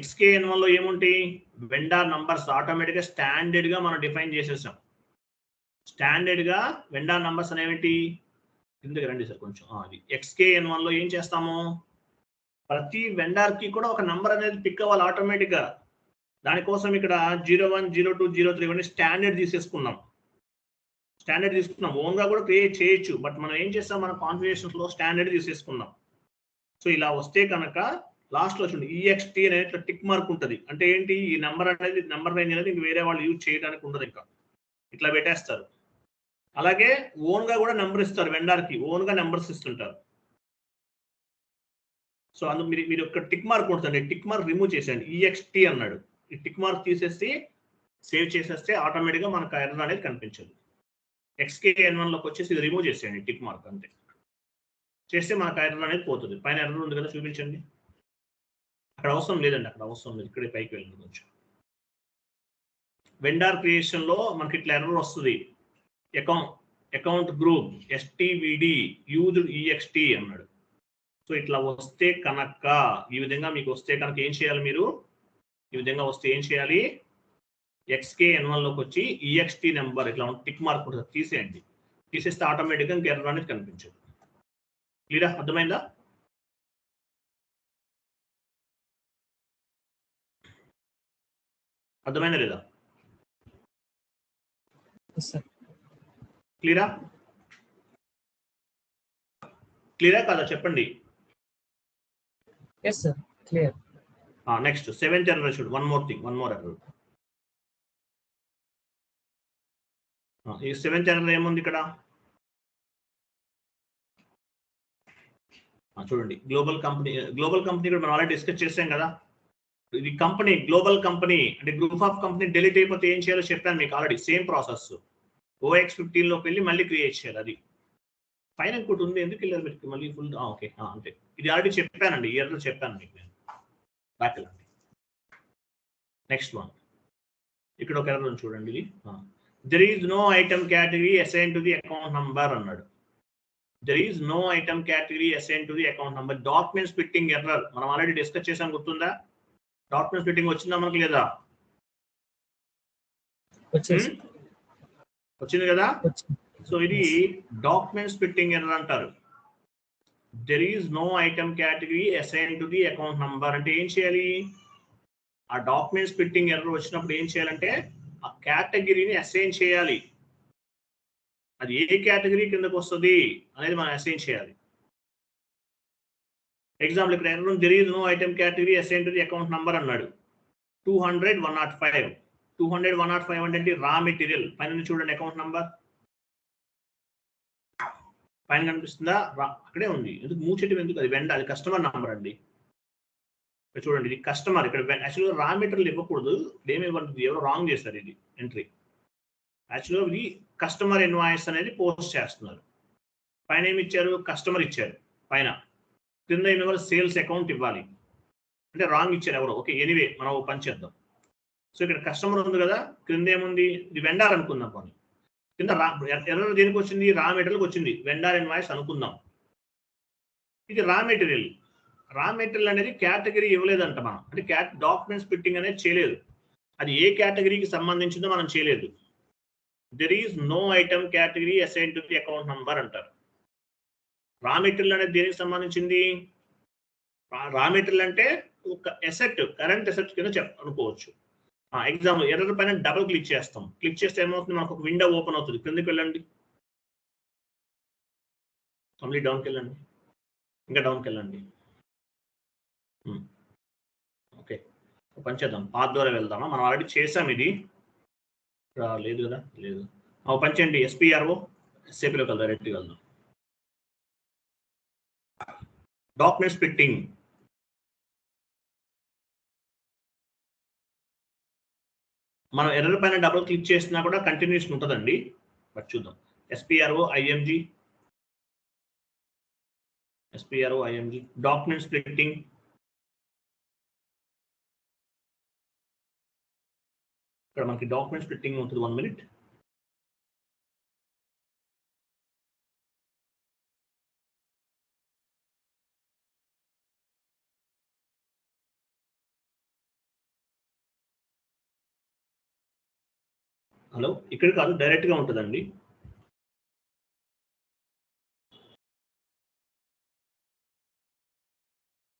XKN1 లో ఏముంటాయి? వెండర్ నంబర్స్ ఆటోమేటిక్గా స్టాండర్డ్ గా మనం డిఫైన్ చేసేసాం. స్టాండర్డ్ గా వెండర్ నంబర్స్ అనేవి కిందకి రండి సార్ కొంచెం. అది XKN1 లో ఏం చేస్తాము, ప్రతి వెండర్ కి కూడా ఒక నంబర్ అనేది పిక్ అవ్వాలి ఆటోమేటిక్ గా. దానికోసం ఇక్కడ 01, 02, 03 ఇవన్నీ స్టాండర్డ్ తీసుకున్నాం. ఓన్ గా కూడా క్రియేట్ చేయొచ్చు, బట్ మనం ఏం చేస్తాం, మన కాన్ఫిగరేషన్స్ లో స్టాండర్డ్ తీసేసుకున్నాం. సో ఇలా వస్తే కనుక లాస్ట్ లో చూడండి EXT అనేది టిక్ మార్క్ ఉంటుంది. అంటే ఏంటి, ఈ నెంబర్ అనేది నెంబర్ రేంజ్ అనేది వేరే వాళ్ళు యూజ్ చేయడానికి ఉండదు, ఇంకా ఇట్లా పెట్టేస్తారు. అలాగే ఓన్ గా కూడా నెంబర్ ఇస్తారు, వెండర్ కి ఓన్ గా నెంబర్స్ ఇస్తుంటారు. సో అందుకు మీరు ఒక టిక్ మార్క్ ఉంటుంది, టిక్ మార్క్ రిమూవ్ చేసేయండి. EXT అన్నాడు, ఈ టిక్ మార్క్ తీసేసి సేవ్ చేసేస్తే ఆటోమేటిక్గా మనకు ఎర్రర్ అనేది కనిపించదు. XKN1 లోకి వచ్చేసి ఇది రిమూవ్ చేసేయండి, టిక్ మార్క్ అంతే చేస్తే మనకు ఎర్రర్ అనేది పోతుంది. పైన ఎర్రర్ ఉంది కదా, చూపించండి. అక్కడ అవసరం లేదండి, ఇక్కడే పైకి వెళ్ళండి కొంచెం. వెండర్ క్రియేషన్ లో మనకి ఇట్లా ఎర్రర్ వస్తుంది, account group STVD used EXT అన్నాడు. సో ఇట్లా వస్తే కనుక, ఈ విధంగా మీకు వస్తే కనుక ఏం చేయాలి, మీరు ఈ విధంగా వస్తే ఏం చేయాలి, XKN1 లోకి వచ్చి EXT నెంబర్ ఇట్లా టిక్ మార్క్ ఉంటుంది, తీసేయండి. తీసేస్తే ఆటోమేటిక్గా ఇంకా ఎర్రర్ అనేది కనిపించదు. క్లియరా? అర్థమైందా? అర్థమైందా లేదా? క్లియరా కాదా చెప్పండి. నెక్స్ట్ 7th ఎర్రర్ చూడు. One more error. ఈ 7th ఎర్రర్ ఏముంది ఇక్కడ? చూడండి గ్లోబల్ కంపెనీ కూడా మనం ఆల్రెడీ డిస్కస్ చేసాం కదా. ఇది కంపెనీ గ్లోబల్ కంపెనీ అంటే గ్రూప్ ఆఫ్ కంపెనీ డిలీట్ అయిపోతే ఏం చేయాలో చెప్పాను మీకు ఆల్రెడీ. సేమ్ ప్రాసెస్ OX15 లోకి వెళ్ళి మళ్ళీ క్రియేట్ చేయాలి. అది పైన ఇంకోటి ఉంది, ఎందుకు వెళ్ళారు మీకు మళ్ళీ ఫుల్? ఓకే అంతే, ఇది ఆల్రెడీ చెప్పానండి, ఇయర్లో చెప్పాను మీకు నేను. బ్యాక్ వెళ్ళండి. నెక్స్ట్ వన్, ఇక్కడ ఒక ఎర్రర్ చూడండి. ఇది there is no item category assign to the account number అన్నాడు. There is no item category assign to the account number. Document splitting error మనం ఆల్రెడీ డిస్కస్ చేసాం, గుర్తుందా? డాక్యుమెంట్ స్ప్లిట్టింగ్ వచ్చిందా మనకు లేదా? వచ్చింది కదా. సో ఇది డాక్యుమెంట్ స్ప్లిట్టింగ్ ఎర్రర్ అంటారు. There is no item category assign to the account number అంటే ఏం చేయాలి? ఆ డాక్యుమెంట్ స్ప్లిట్టింగ్ ఎర్రర్ వచ్చినప్పుడు ఏం చేయాలంటే ఆ కేటగిరీని అసైన్ చేయాలి. అది ఏ కేటగిరీ కిందకు వస్తుంది అనేది మనం అసైన్ చేయాలి. ఎగ్జాంపుల్ ఇక్కడ error there is no item category assign to the account number అన్నాడు. 200-105 200-105 అంటే రా మెటీరియల్. పైన చూడండి అకౌంట్ నంబర్ పైన కనిపిస్తుందా? అక్కడే ఉంది. ఎందుకు మూచెట్టం ఎందుకు? అది వెండ, అది కస్టమర్ నంబర్ అండి. చూడండి ఇది కస్టమర్. ఇక్కడ యాక్చువల్గా రా మెటీరియల్ ఇవ్వకూడదు, ఏమివ్వండి, ఎవరో రాంగ్ చేస్తారు ఇది ఎంట్రీ. యాక్చువల్గా ఇది కస్టమర్ ఇన్వాయిస్ అనేది పోస్ట్ చేస్తున్నారు. పైన ఏమి ఇచ్చారు? కస్టమర్ ఇచ్చారు పైన. కింద ఏమి సేల్స్ అకౌంట్ ఇవ్వాలి అంటే రాంగ్ ఇచ్చారు ఎవరో. ఓకే ఎనీవే మనం పని చేద్దాం. సో ఇక్కడ కస్టమర్ ఉంది కదా, కింద ఏముంది? ఇది వెండార్ అనుకుందాం. పని కింద ఎర్రర్ దేనికి వచ్చింది? రా మెటీరియల్కి వచ్చింది. వెండార్ ఇన్వాయిస్ అనుకుందాం. ఇది రా మెటీరియల్. రా మెటీరియల్ అనేది కేటగిరీ ఇవ్వలేదంట మనం, అంటే డాక్యుమెంట్ స్ప్లిట్టింగ్ అనేది చేయలేదు. అది ఏ కేటగిరీకి సంబంధించిందో మనం చేయలేదు. There is no item category assign to the account number అంటారు. రా మెటీరియల్ అనేది దేనికి సంబంధించింది? రా మెటీరియల్ అంటే ఒక ఎసెట్, కరెంట్ ఎసెట్ కింద అనుకోవచ్చు. ఎగ్జాంపుల్ ఎర్రర్ పైన డబుల్ క్లిక్ చేస్తాం. క్లిక్ చేస్తే ఏమవుతుంది? మనకు ఒక విండో ఓపెన్ అవుతుంది. కిందకి వెళ్ళండి, కంప్లీట్ డౌన్కి వెళ్ళండి, ఇంకా డౌన్కి వెళ్ళండి. ఓకే పని చేద్దాం, పాత్ ద్వారా వెళ్దామా? మనం ఆల్రెడీ చేసాం ఇది. లేదు కదా, లేదు. పని చేయండి, SPRO SAPలోకి వెళ్దాం, డైరెక్ట్గా వెళ్దాం. Document splitting. మనం ఎర్రర్ పైన డబుల్ క్లిక్ చేసినా కూడా కంటిన్యూషన్ ఉంటుందండి. బట్ చూద్దాం. SPRO IMG document splitting. ఇక్కడ మనకి డాక్యుమెంట్ స్ప్లిట్టింగ్ ఉంటుంది. 1 minute. హలో, ఇక్కడ కాదు, డైరెక్ట్ గా ఉంటుందండి.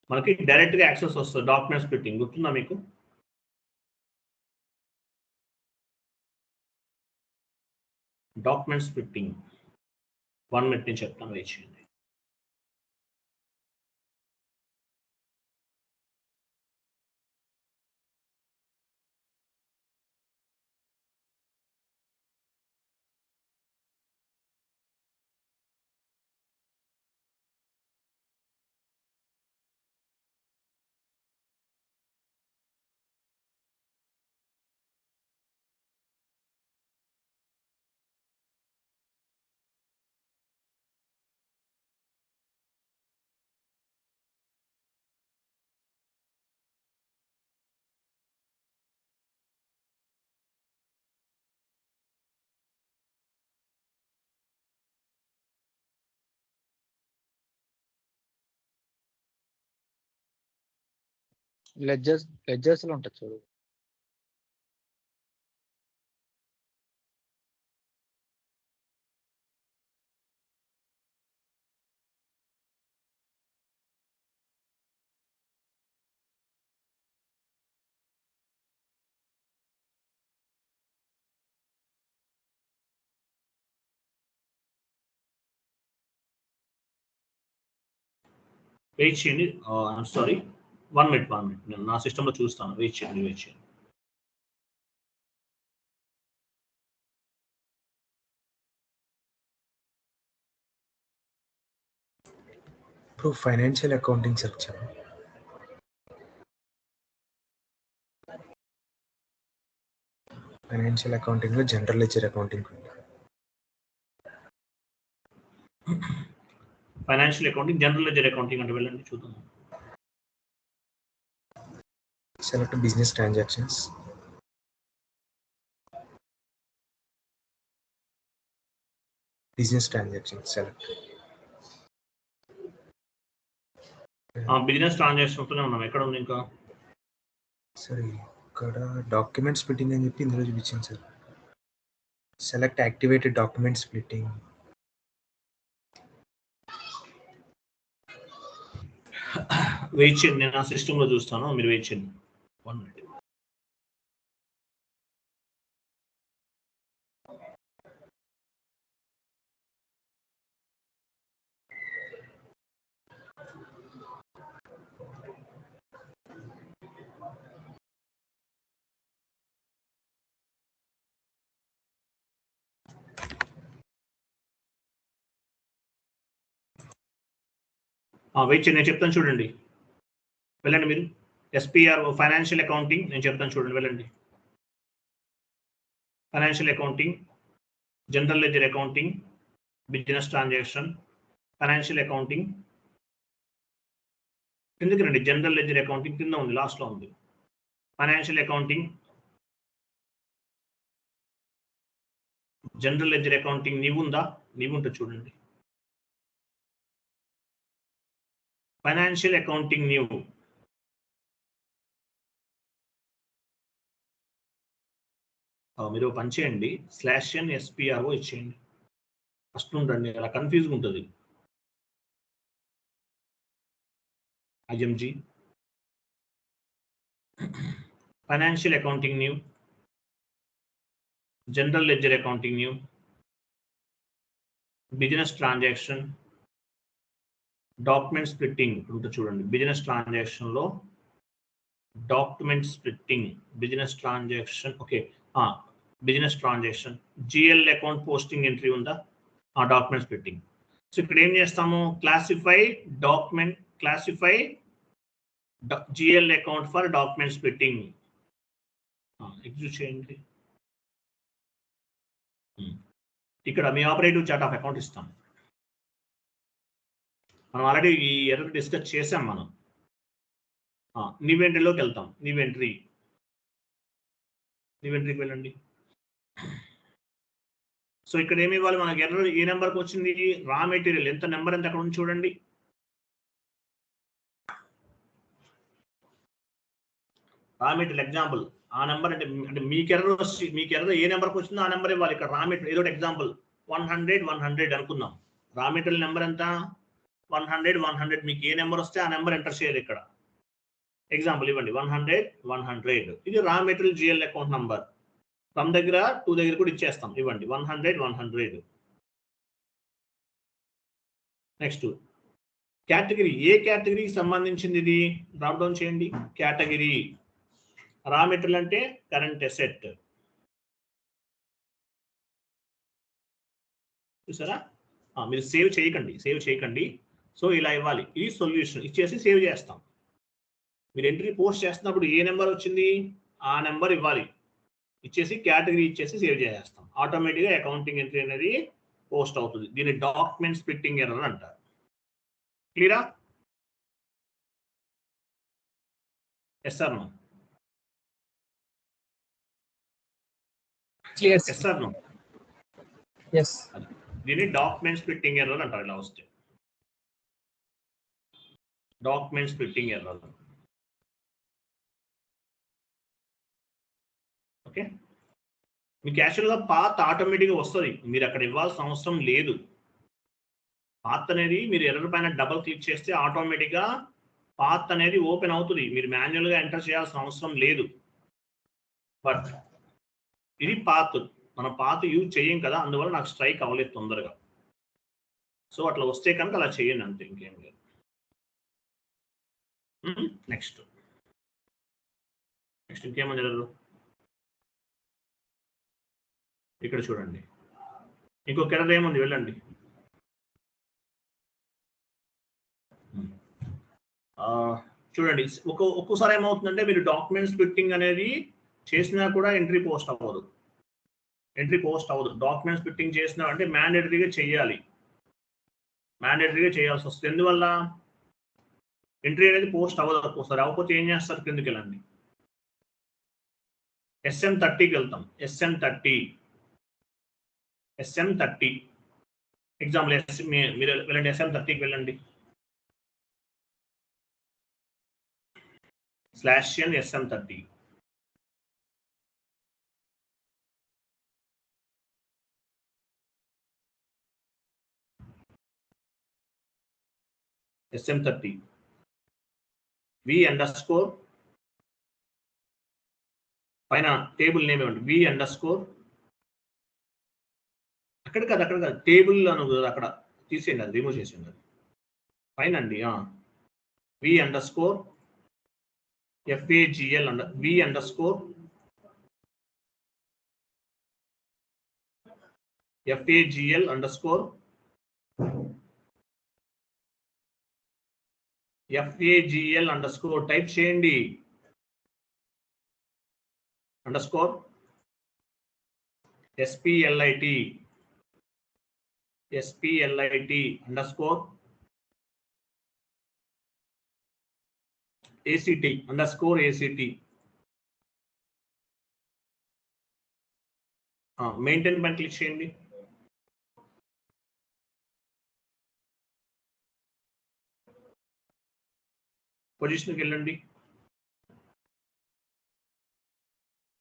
మనకి డైరెక్ట్ గా యాక్సెస్ వస్తుంది. డాక్యుమెంట్ స్ప్లిట్టింగ్ గుర్తుందా మీకు? డాక్యుమెంట్ స్ప్లిట్టింగ్ 1 minute నేను చెప్తాను, వెయిట్ చేయండి. లెడ్జర్స్ లో ఉంటుంది చూడు. వెయిట్ చేయండి. Sorry, 1 minute. నేను నా సిస్టంలో చూస్తాను. వెయిట్ చేయండి. ఇప్పుడు ఫైనాన్షియల్ అకౌంటింగ్ సెర్చ్ చేయాలి. ఫైనాన్షియల్ అకౌంటింగ్లో జనరల్ లెడ్జర్ అకౌంటింగ్ ఉంది. Financial accounting general ledger accounting అంటే వెళ్ళండి చూద్దాం. Select business transactions. Business transactions select. Business transaction ఉన్నాం. ఎక్కడ ఉంది ఇంకా? సార్ ఇక్కడ డాక్యుమెంట్ స్ప్లిట్టింగ్ అని చెప్పి ఇందులో చూపించాను sir. Select activated document splitting. Wait చేయండి, నేను ఆ సిస్టంలో చూస్తాను, మీరు వెయిట్ చేయండి 1 minute. వెయిట్ చేయండి, నేను చెప్తాను చూడండి, వెళ్ళండి మీరు. ఎస్పీఆర్ఓ ఫైనాన్షియల్ అకౌంటింగ్ నేను చెప్తాను చూడండి, వెళ్ళండి. Financial accounting, general ledger accounting, business transaction, financial accounting. కిందకి రండి, జనరల్ లెడ్జర్ అకౌంటింగ్ కింద ఉంది, లాస్ట్లో ఉంది. Financial accounting, general ledger accounting నీవు ఉందా? నీవు ఉంటుంది చూడండి. ఫైనాన్షియల్ అకౌంటింగ్ నీవు. మీరు పని చేయండి, /n SPRO ఇచ్చేయండి. ఫస్ట్ ఉండండి, అలా కన్ఫ్యూజ్గా ఉంటుంది. IMG financial accounting new, general ledger accounting new, business transaction, document splitting ఉంటుంది చూడండి. బిజినెస్ ట్రాన్సాక్షన్ లో document splitting, business transaction, okay, business transaction, GL account posting entry ఉందా? Document splitting. సో ఇక్కడ ఏం చేస్తాము, classify document, classify GL account for document splitting. Execute చేయండి. ఇక్కడ మీ ఆపరేటివ్ చార్ట్ ఆఫ్ అకౌంట్ ఇస్తాం. మనం ఆల్రెడీ ఈ ఎర్రర్ డిస్కస్ చేసాం మనం. నీవెంట్రీలోకి వెళ్తాం. నీవెంట్రీకి వెళ్ళండి. సో ఇక్కడ ఏమి ఇవ్వాలి మనకి? ఎర్రర్ ఏ నెంబర్కి వచ్చింది? రా మెటీరియల్ ఎంత నెంబర్ ఎంత అక్కడ ఉంది చూడండి. రా మెటీరియల్ ఎగ్జాంపుల్ ఆ నెంబర్ అంటే మీకు ఎర్రర్ ఏ నెంబర్కి వచ్చిందో ఆ నెంబర్ ఇవ్వాలి. ఇక్కడ రా మెటీరియల్ ఏదో ఎగ్జాంపుల్ 100 అనుకుందాం. రా మెటీరియల్ నెంబర్ ఎంత? 100. మీకు ఏ నెంబర్ వస్తే ఆ నెంబర్ ఎంటర్ చేయాలి. ఇక్కడ ఎగ్జాంపుల్ ఇవ్వండి 100. ఇది raw material GL account number. From దగ్గర 2 దగ్గర కూడా ఇచ్చేస్తాం. ఇవ్వండి 100. నెక్స్ట్ కేటగిరీ, ఏ కేటగిరీకి సంబంధించింది ఇది? డ్రాప్ డౌన్ చేయండి. కేటగిరీ రా మెటీరియల్ అంటే కరెంట్ అసెట్. చూసారా? మీరు సేవ్ చేయకండి. సో ఇలా ఇవ్వాలి. ఇది సొల్యూషన్ ఇచ్చేసి సేవ్ చేస్తాం. మీరు ఎంట్రీ పోస్ట్ చేస్తున్నప్పుడు ఏ నెంబర్ వచ్చింది ఆ నెంబర్ ఇవ్వాలి. ఇచ్చేసి కేటగిరీ ఇచ్చేసి సేవ్ చేసేస్తాం. ఆటోమేటిక్గా అకౌంటింగ్ ఎంట్రీ అనేది పోస్ట్ అవుతుంది. దీన్ని డాక్యుమెంట్ స్ప్లిట్టింగ్ ఎర్రర్ అంటారు. క్లియరా? Yes sir no? Clear yes sir no? Yes. దీన్ని డాక్యుమెంట్ స్ప్లిట్టింగ్ ఎర్రర్ అంటారు. ఇలా వస్తే డాక్యుమెంట్ స్ప్లిట్టింగ్ ఎర్రర్. ఓకే, మీకు యాక్చువల్గా పాత్ ఆటోమేటిక్గా వస్తుంది. మీరు అక్కడ ఇవ్వాల్సిన అవసరం లేదు. పాత్ అనేది మీరు ఎర్రర్ పైన డబుల్ క్లిక్ చేస్తే ఆటోమేటిక్గా పాత్ అనేది ఓపెన్ అవుతుంది. మీరు మాన్యువల్గా ఎంటర్ చేయాల్సిన అవసరం లేదు. బట్ ఇది పాత్, మన పాత్ యూజ్ చేయం కదా, అందువల్ల నాకు స్ట్రైక్ అవ్వలేదు తొందరగా. సో అట్లా వస్తే కనుక అలా చేయండి, అంతే, ఇంకేం లేదు. నెక్స్ట్ ఇంకేమని జరగదు. ఇక్కడ చూడండి, ఇంకొక ఎర్రర్ ఏముంది, వెళ్ళండి. చూడండి, ఒక్కోసారి ఏమవుతుందంటే మీరు డాక్యుమెంట్స్ స్ప్లిట్టింగ్ అనేది చేసినా కూడా ఎంట్రీ పోస్ట్ అవ్వదు. డాక్యుమెంట్స్ స్ప్లిట్టింగ్ చేసినా అంటే మ్యాండేటరీగా చేయాల్సి వస్తుంది. ఎందువల్ల ఎంట్రీ అనేది పోస్ట్ అవ్వదు ఒక్కోసారి. అవ్వకపోతే ఏం చేస్తారు? కిందకి వెళ్ళండి, SM30కి వెళ్తాం. SM30 ఎగ్జాంపుల్ మీరు వెళ్ళండి, SM30కి వెళ్ళండి. /n SM30. SM30 V_ పైన టేబుల్ నేమ్ ఇవ్వండి, V_ అక్కడ కాదు టేబుల్ అను అక్కడ తీసేయండి, అది రిమూవ్ చేసేయండి. అది పైన అండి V_ FAGL _ టైప్ చేయండి. SPLIT ACT మెయింటైన్ పైన క్లిక్ చేయండి. పొజిషన్కి వెళ్ళండి,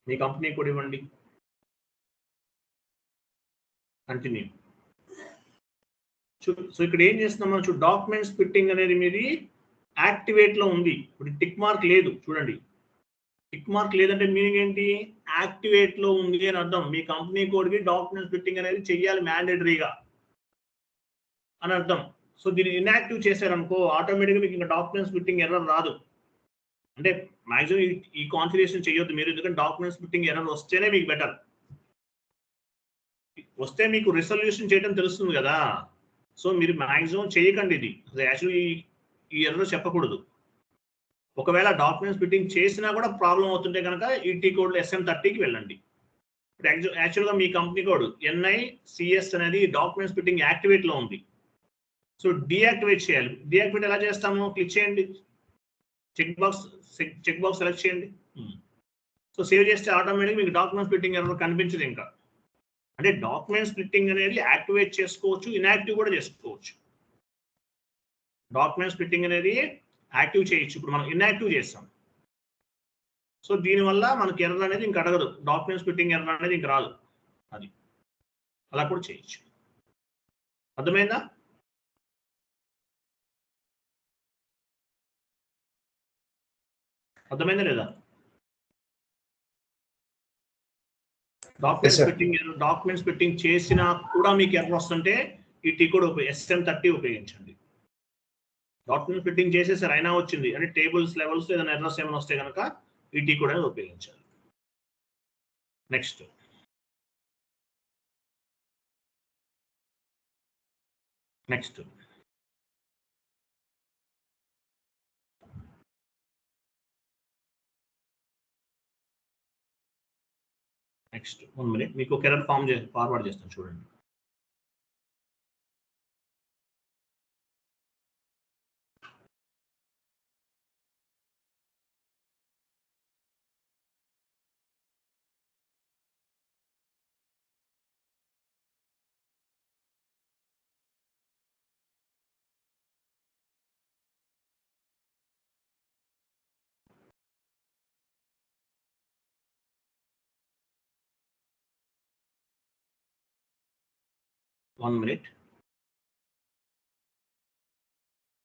మీ కంపెనీ కూడా ఇవ్వండి, కంటిన్యూ. సో ఇక్కడ ఏం చేస్తున్నాం? డాక్యుమెంట్ స్ప్లిట్టింగ్ అనేది మీది యాక్టివేట్ లో ఉంది. ఇప్పుడు టిక్ మార్క్ లేదు. చూడండి, టిక్ మార్క్ లేదంటే మీనింగ్ ఏంటి? యాక్టివేట్ లో ఉంది అని అర్థం. మీ కంపెనీ కోడ్కి డాక్యుమెంట్ స్ప్లిట్టింగ్ అనేది చెయ్యాలి మ్యాండేటరీగా అని అర్థం. సో దీన్ని ఇన్యాక్టివ్ చేశారనుకో, ఆటోమేటిక్గా మీకు ఇంకా డాక్యుమెంట్ స్ప్లిట్టింగ్ ఎర్రర్ రాదు. అంటే మాక్సిమం ఈ కాన్ఫిగరేషన్ చేయొద్దు మీరు, ఎందుకంటే డాక్యుమెంట్ స్ప్లిట్టింగ్ ఎర్రర్ వస్తేనే మీకు బెటర్. వస్తే మీకు రిజల్యూషన్ చేయడం తెలుస్తుంది కదా. సో మీరు మాక్సిమం చేయకండి. ఇది యాక్చువల్లీ ఈ ఎర్రర్ చెప్పకూడదు. ఒకవేళ డాక్యుమెంట్ స్ప్లిట్టింగ్ చేసినా కూడా ప్రాబ్లం అవుతుంటే కనుక ఈటీ కోడ్ SM30కి వెళ్ళండి. యాక్చువల్గా మీ కంపెనీ కోడ్ NICS అనేది డాక్యుమెంట్ స్ప్లిట్టింగ్ యాక్టివేట్ లో ఉంది. సో డీయాక్టివేట్ చేయాలి. డీయాక్టివేట్ ఎలా చేస్తాము? క్లిక్ చేయండి, చెక్ బాక్స్ సెలెక్ట్ చేయండి. సో సేవ్ చేస్తే ఆటోమేటిక్ మీకు డాక్యుమెంట్ స్ప్లిట్టింగ్ ఎర్రర్ కనిపించదు. ఇంకా అంటే డాక్యుమెంట్ స్ప్లిట్టింగ్ అనేది యాక్టివేట్ చేసుకోవచ్చు, ఇన్యాక్టివ్ కూడా చేసుకోవచ్చు. డాక్యుమెంట్ స్ప్లిట్టింగ్ అనేది యాక్టివ్ చేయొచ్చు, ఇప్పుడు మనం ఇన్యాక్టివ్ చేస్తాం. సో దీనివల్ల మనకి ఎర్రర్ అనేది ఇంక అడగదు, డాక్యుమెంట్ స్ప్లిట్టింగ్ ఎర్రర్ అనేది ఇంక రాదు. అది అలా కూడా చేయొచ్చు. అర్థమైందా? లేదా? డాక్యుమెంట్ స్ప్లిట్టింగ్ చేసినా కూడా మీకు ఎర్రర్ వస్తుంటే ఈ టీ కోడ్ SM30 ఉపయోగించండి. డాక్యుమెంట్ స్ప్లిట్టింగ్ చేసేసారు అయినా వచ్చింది అంటే టేబుల్స్ లెవెల్స్ ఏదైనా ఎర్రర్స్ ఏమైనా వస్తే కనుక ఈ టీ కోడ్ అనేది ఉపయోగించాలి. నెక్స్ట్ నెక్స్ట్ 1 మినిట్, మీకు ఒక ఎర్రర్ ఫార్వర్డ్ చేస్తాను చూడండి.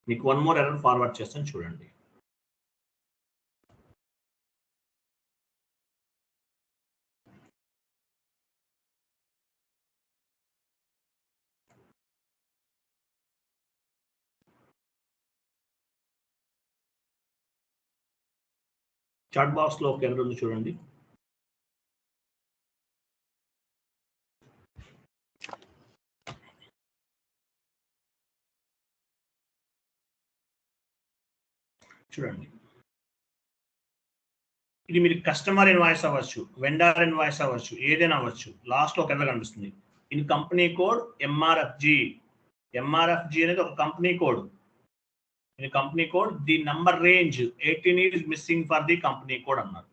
మీకు 1 మోర్ ఎర్రర్ ఫార్వర్డ్ చేస్తాను చూడండి. చాట్ బాక్స్ లో ఒక ఎర్రర్ ఉంది చూడండి. చూడండి, ఇది మీరు కస్టమర్ ఇన్వాయిస్ అవ్వచ్చు, వెండర్ ఇన్వాయిస్ అవ్వచ్చు, ఏదైనా అవ్వచ్చు. లాస్ట్లో ఒక ఎర్ర కనిపిస్తుంది. In company code MRFG. MRFG అనేది ఒక కంపెనీ కోడ్. ఇది company code. The number range 18 is missing for the company code అన్నారు.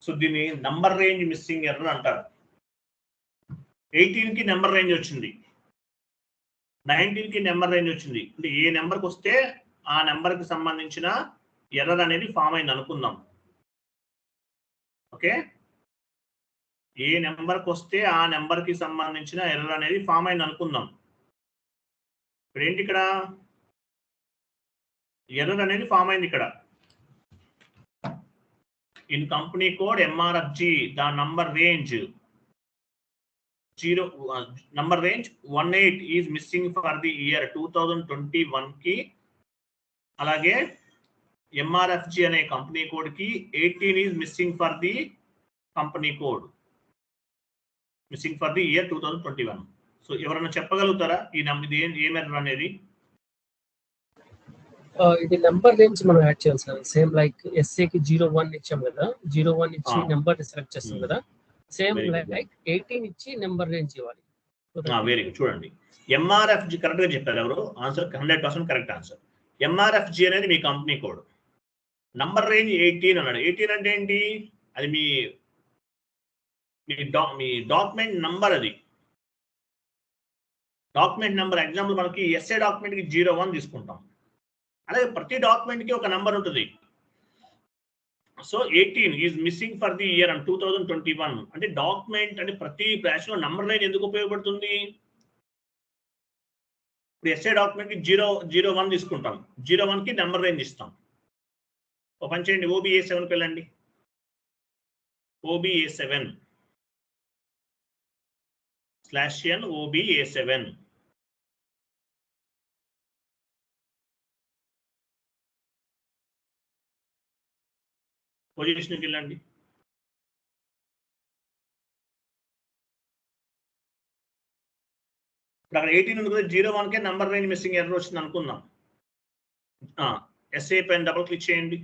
సో దీన్ని నంబర్ రేంజ్ మిస్సింగ్ ఎర్రర్ అంటారు. 18కి నెంబర్ రేంజ్ వచ్చింది, 19కి నెంబర్ రేంజ్ వచ్చింది. అంటే ఏ నెంబర్కి వస్తే ఆ నెంబర్కి సంబంధించిన ఎర్రర్ అనేది ఫామ్ అయింది అనుకుందాం. ఓకే, ఏ నెంబర్కి వస్తే ఆ నెంబర్కి సంబంధించిన ఎర్రర్ అనేది ఫామ్ అయింది అనుకుందాం. ఇప్పుడు ఏంటి, ఇక్కడ ఎర్రర్ అనేది ఫామ్ అయింది. ఇక్కడ in company code MRFG the number range 18 is missing for the year 2021 కి, అలాగే ఎంఆర్ఎఫ్జి అనే కంపెనీ కోడ్ కి 18 is missing for the company code, missing for the year 2021. So ఎవరైనా చెప్పగలుగుతారా ఈ ఇది ఏం ఎర్రర్ అనేది? ఇది నెంబర్ రేంజ్ మనం యాడ్ చేయాలి సార్. సేమ్ లైక్ ఎస్ఏకి 01 ఇచ్చాం కదా, 01 ఇచ్చి నెంబర్ సెలెక్ట్ చేస్తాం కదా, సేమ్ లైక్ 18 ఇచ్చి నెంబర్ రేంజ్ ఇవ్వాలి. Very good. చూడండి, ఎంఆర్ఎఫ్జి కరెక్ట్ గా చెప్పారు ఎవరు. Answer 100% correct answer. ఎంఆర్ఎఫ్జి అనేది మీ కంపెనీ కోడ్, నంబర్ రేంజ్ 18 అన్నాడు. 18 అంటే ఏంటి? అది మీ డాక్యుమెంట్ నంబర్. అది డాక్యుమెంట్ నంబర్. ఎగ్జాంపుల్ మనకి ఎస్ఏ డాక్యుమెంట్ కి 01 తీసుకుంటాం. అలాగే ప్రతి డాక్యుమెంట్ కి ఒక నంబర్ ఉంటుంది. So 18 is missing for the year and 2021 అంటే డాక్యుమెంట్ అంటే ప్రతి బ్రాంచ్ లో నంబర్ లైన్ ఎందుకు ఉపయోగపడుతుంది? ఇప్పుడు ఎస్ఏ డాక్యుమెంట్ కి 001 తీసుకుంటాం, 01 కి నెంబర్ రేంజ్ ఇస్తాం. ఒక పని చేయండి, OBA7కి వెళ్ళండి. OBA7/n OBA7 పొజిషన్కి వెళ్ళండి. ఇప్పుడు అక్కడ 18 ఉంది కదా, 01కే నంబర్ రేంజ్ మిస్సింగ్ ఎర్రర్ వచ్చింది అనుకుందాం. ఎస్ఏ పైన డబుల్ క్లిక్ చేయండి.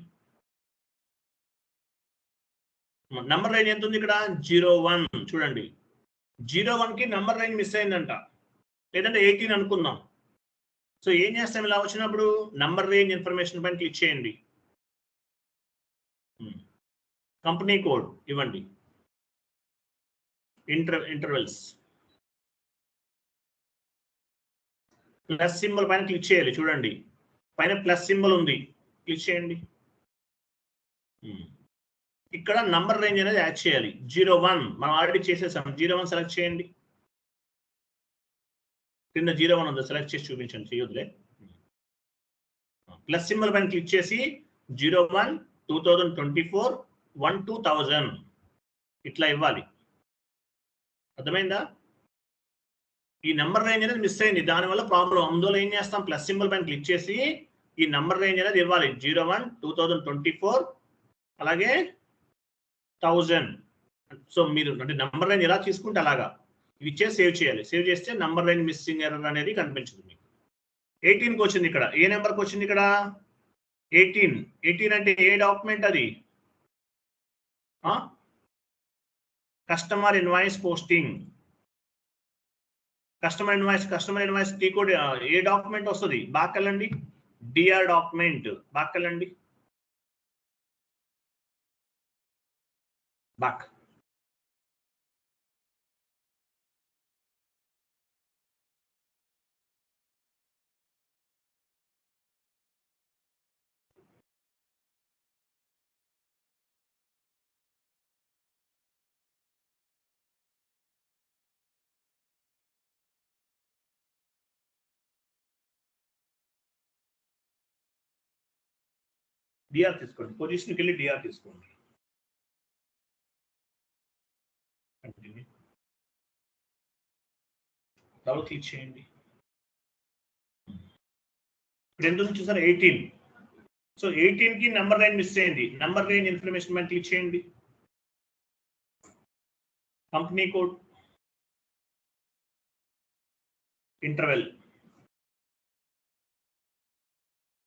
నంబర్ రేంజ్ ఎంత ఉంది ఇక్కడ? 01. చూడండి, 01కి నంబర్ రేంజ్ మిస్ అయిందంట, లేదంటే 18 అనుకుందాం. సో ఏం చేస్తాం ఇలా వచ్చినప్పుడు? నంబర్ రేంజ్ ఇన్ఫర్మేషన్ పైన క్లిక్ చేయండి, కంపెనీ కోడ్ ఇవ్వండి, ఇంటర్వెల్స్, ప్లస్ సింబల్ పైన క్లిక్ చేయాలి. చూడండి, పైన ప్లస్ సింబల్ ఉంది, క్లిక్ చేయండి. ఇక్కడ నంబర్ రేంజ్ అనేది యాడ్ చేయాలి. 01 మనం ఆల్రెడీ చేసేసాం. 01 సెలెక్ట్ చేయండి. కింద 01 ఉందో సెలెక్ట్ చేసి చూపించండి, చేయొద్దులే. ప్లస్ సింబల్ పైన క్లిక్ చేసి 01 2024 1 2000 ఇట్లా ఇవ్వాలి. అర్థమైందా? ఈ నెంబర్ రేంజ్ అనేది మిస్ అయింది, దానివల్ల ప్రాబ్లం. అందువల్ల ఏం చేస్తాం? ప్లస్ సింబల్ పైన క్లిక్ చేసి ఈ నెంబర్ రేంజ్ అనేది ఇవ్వాలి. 01 2024 అలాగే 1000. సో మీరు అంటే నెంబర్ రేంజ్ ఎలా తీసుకుంటే అలాగా ఇవి ఇచ్చేసి సేవ్ చేయాలి. సేవ్ చేస్తే నెంబర్ రేంజ్ మిస్సింగ్ ఎర్రర్ అనేది కనిపించదు మీకు. 18కి వచ్చింది. ఇక్కడ ఏ నెంబర్కి వచ్చింది? ఇక్కడ 18 అంటే ఏ డాక్యుమెంట్ అది? Customer invoice posting. Customer invoice T code ఏ డాక్యుమెంట్ వస్తుంది? బాకెళ్ళండి, డిఆర్ డాక్యుమెంట్ బాకెళ్ళండి, బాక్. డిఆర్ తీసుకోండి, పొజిషన్కి వెళ్ళి డిఆర్ తీసుకోండి. డబుల్ క్లిక్ చేయండి. ఇప్పుడు ఎంత ఉంది చూసారు? 18. సో 18కి నెంబర్ రేంజ్ మిస్ అయింది. నెంబర్ రేంజ్ ఇన్ఫర్మేషన్ పైన క్లిక్ చేయండి. కంపెనీ కోడ్, ఇంటర్వెల్,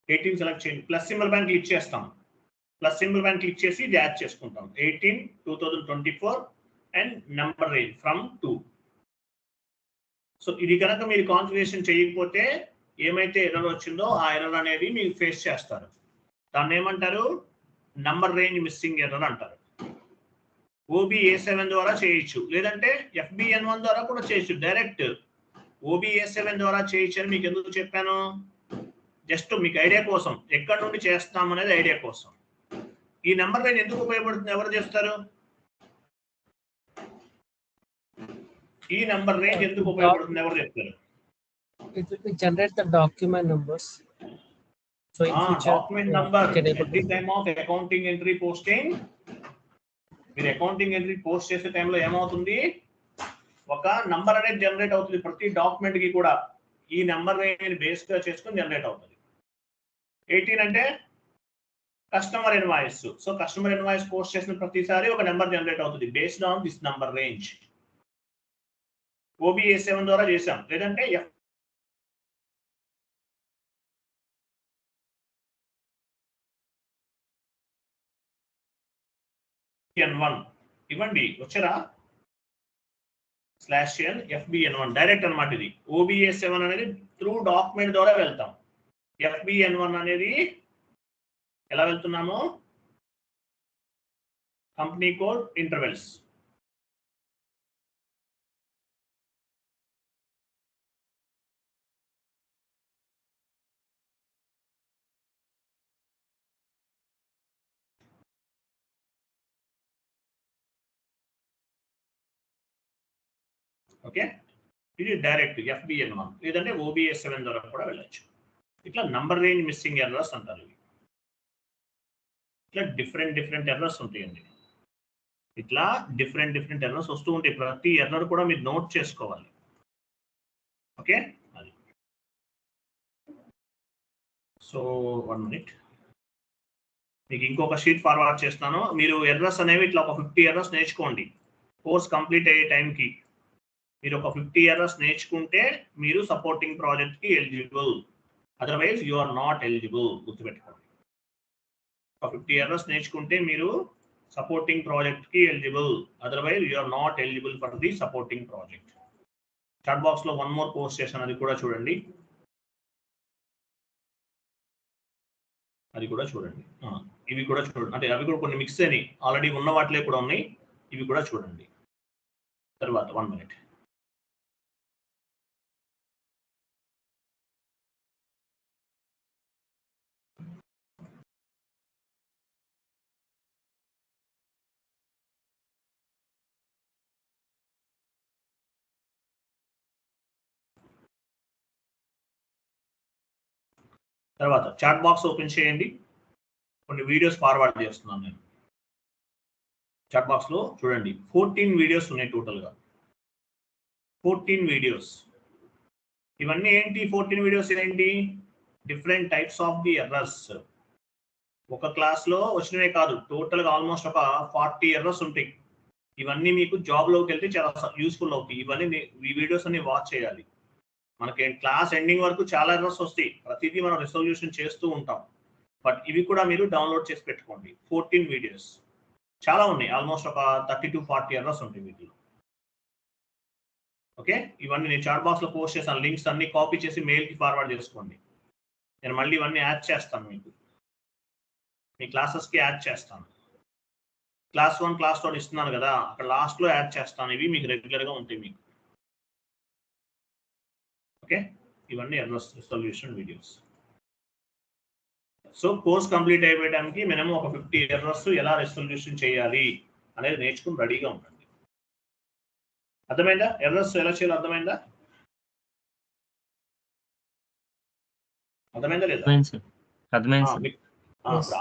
18 సెలెక్ట్ చేయండి, ప్లస్ సింబల్ పైన క్లిక్ చేస్తాం. ప్లస్ సింబల్ పైన క్లిక్ చేసి ఇది యాడ్ చేసుకుంటాం. 18/2024 and number range from 2. So ఇది కనుక మీరు కాన్ఫిగరేషన్ చేయకపోతే ఏమైతే ఎర్రర్ వచ్చిందో ఆ ఎర్రర్ అనేది మీరు ఫేస్ చేస్తారు. దాన్ని ఏమంటారు? నంబర్ రేంజ్ మిస్సింగ్ ఎర్రర్ అంటారు. OBA7 ద్వారా చేయొచ్చు, లేదంటే FBN1 ద్వారా కూడా చేయొచ్చు. డైరెక్ట్ OBA7 ద్వారా చేయొచ్చు అని మీకు ఎందుకు చెప్పాను? జస్ట్ మీకు ఐడియా కోసం, ఎక్కడి నుండి చేస్తాం అనేది ఐడియా కోసం. ఈ నెంబర్ రేంజ్ ఎందుకు ఉపయోగపడుతుంది? ఎవరు చేస్తారు? ఈ నెంబర్ రేంజ్ ఎందుకు ఉపయోగపడుతుంది? ఎవరు చెప్తారు? It will be generate the document numbers. So in future, document number at the time of accounting entry posting, మీరు అకౌంటింగ్ ఎంట్రీ పోస్ట్ చేసే టైంలో ఏమవుతుంది? ఒక నంబర్ అనేది జనరేట్ అవుతుంది ప్రతి డాక్యుమెంట్ కి కూడా. ఈ నెంబర్ రేంజ్ బేస్ గా చేసుకొని జనరేట్ అవుతుంది. 18 అంటే customer invoice. So customer invoice post చేసిన ప్రతిసారి ఒక నెంబర్ జనరేట్ అవుతుంది based on this number range. OBA7 ద్వారా చేసాం, లేదంటే FBN1 ఇవ్వండి, వచ్చారా? /n FBN1 డైరెక్ట్ అన్నమాట. ఇది OBA7 అనేది త్రూ డాక్యుమెంట్ ద్వారా వెళ్తాం. FBN1 అనేది ఎలా వెళ్తున్నాము? Company code intervals. ఓకే, ఇది డైరెక్ట్ FBN1, లేదంటే OBA7 ద్వారా కూడా వెళ్ళచ్చు. ఇట్లా నంబర్ రేంజ్ మిస్సింగ్ ఎర్రర్స్ అంటారు. ఇట్లా డిఫరెంట్ ఎర్రర్స్ ఉంటాయండి. ఇట్లా డిఫరెంట్ ఎర్రర్స్ వస్తూ ఉంటాయి. ప్రతి ఎర్రర్ కూడా మీరు నోట్ చేసుకోవాలి. ఓకే, అది. సో 1 minute, మీకు ఇంకొక షీట్ ఫార్వర్డ్ చేస్తాను. మీరు ఎర్రర్స్ అనేవి ఇట్లా ఒక 50 ఎర్రర్స్ నేర్చుకోండి. కోర్స్ కంప్లీట్ అయ్యే టైంకి మీరు ఒక 50 ఎర్రర్స్ నేర్చుకుంటే మీరు సపోర్టింగ్ ప్రాజెక్ట్ కి eligible. Otherwise you are not eligible. గుర్తుపెట్టుకోండి, ఒక 50 ఎర్రర్స్ నేర్చుకుంటే మీరు సపోర్టింగ్ ప్రాజెక్ట్ కి eligible. Otherwise you are not eligible for the supporting project. Chat box లో 1 more పోస్ట్ చేశాను, అది కూడా చూడండి. ఇవి కూడా చూడండి. అంటే అవి కూడా కొన్ని మిక్స్ అని ఆల్రెడీ ఉన్న వాటిలో కూడా ఉన్నాయి. ఇవి కూడా చూడండి. తర్వాత 1 minute. తర్వాత చాట్ బాక్స్ ఓపెన్ చేయండి. కొన్ని వీడియోస్ ఫార్వర్డ్ చేస్తున్నాను నేను. చాట్ బాక్స్ లో చూడండి, 14 వీడియోస్ ఉన్నాయి టోటల్గా. 14 వీడియోస్. ఇవన్నీ ఏంటి? 14 వీడియోస్ ఏంటి? Different types of the errors. ఒక క్లాస్లో వచ్చినవే కాదు, టోటల్గా ఆల్మోస్ట్ ఒక 40 ఎర్రర్స్ ఉంటాయి. ఇవన్నీ మీకు జాబ్లోకి వెళ్తే చాలా యూస్ఫుల్ అవుతాయి. ఇవన్నీ ఈ వీడియోస్ అన్ని వాచ్ చేయాలి. మనకి క్లాస్ ఎండింగ్ వరకు చాలా ఎర్రర్స్ వస్తాయి. ప్రతిదీ మనం రిజల్యూషన్ చేస్తూ ఉంటాం. బట్ ఇవి కూడా మీరు డౌన్లోడ్ చేసి పెట్టుకోండి. 14 వీడియోస్ చాలా ఉన్నాయి. ఆల్మోస్ట్ ఒక 30 to 40 ఎర్రర్స్ ఉంటాయి వీటిలో. ఓకే, ఇవన్నీ నేను చాట్ బాక్స్ లో పోస్ట్ చేస్తాను. లింక్స్ అన్ని కాపీ చేసి మెయిల్ కి ఫార్వర్డ్ చేసుకోండి. నేను మళ్ళీ ఇవన్నీ యాడ్ చేస్తాను, మీకు మీ క్లాసెస్ కి యాడ్ చేస్తాను. క్లాస్ 1 క్లాస్ 2 ఇస్తున్నాను కదా, అక్కడ లాస్ట్ లో యాడ్ చేస్తాను. ఇవి మీకు రెగ్యులర్ గా ఉంటాయి మీకు. ఓకే, ఇవన్నీ errors solution videos. So course complete అయిపోయడానికి మినిమం ఒక 50 ఎర్రర్స్ ఎలా రెసొల్యూషన్ చేయాలి అనేది నేర్చుకుని రెడీగా ఉండండి. అర్థమైందా? ఎర్రర్స్ ఎలా చేయాలో అర్థమైందా? అర్థమైందా లేదా?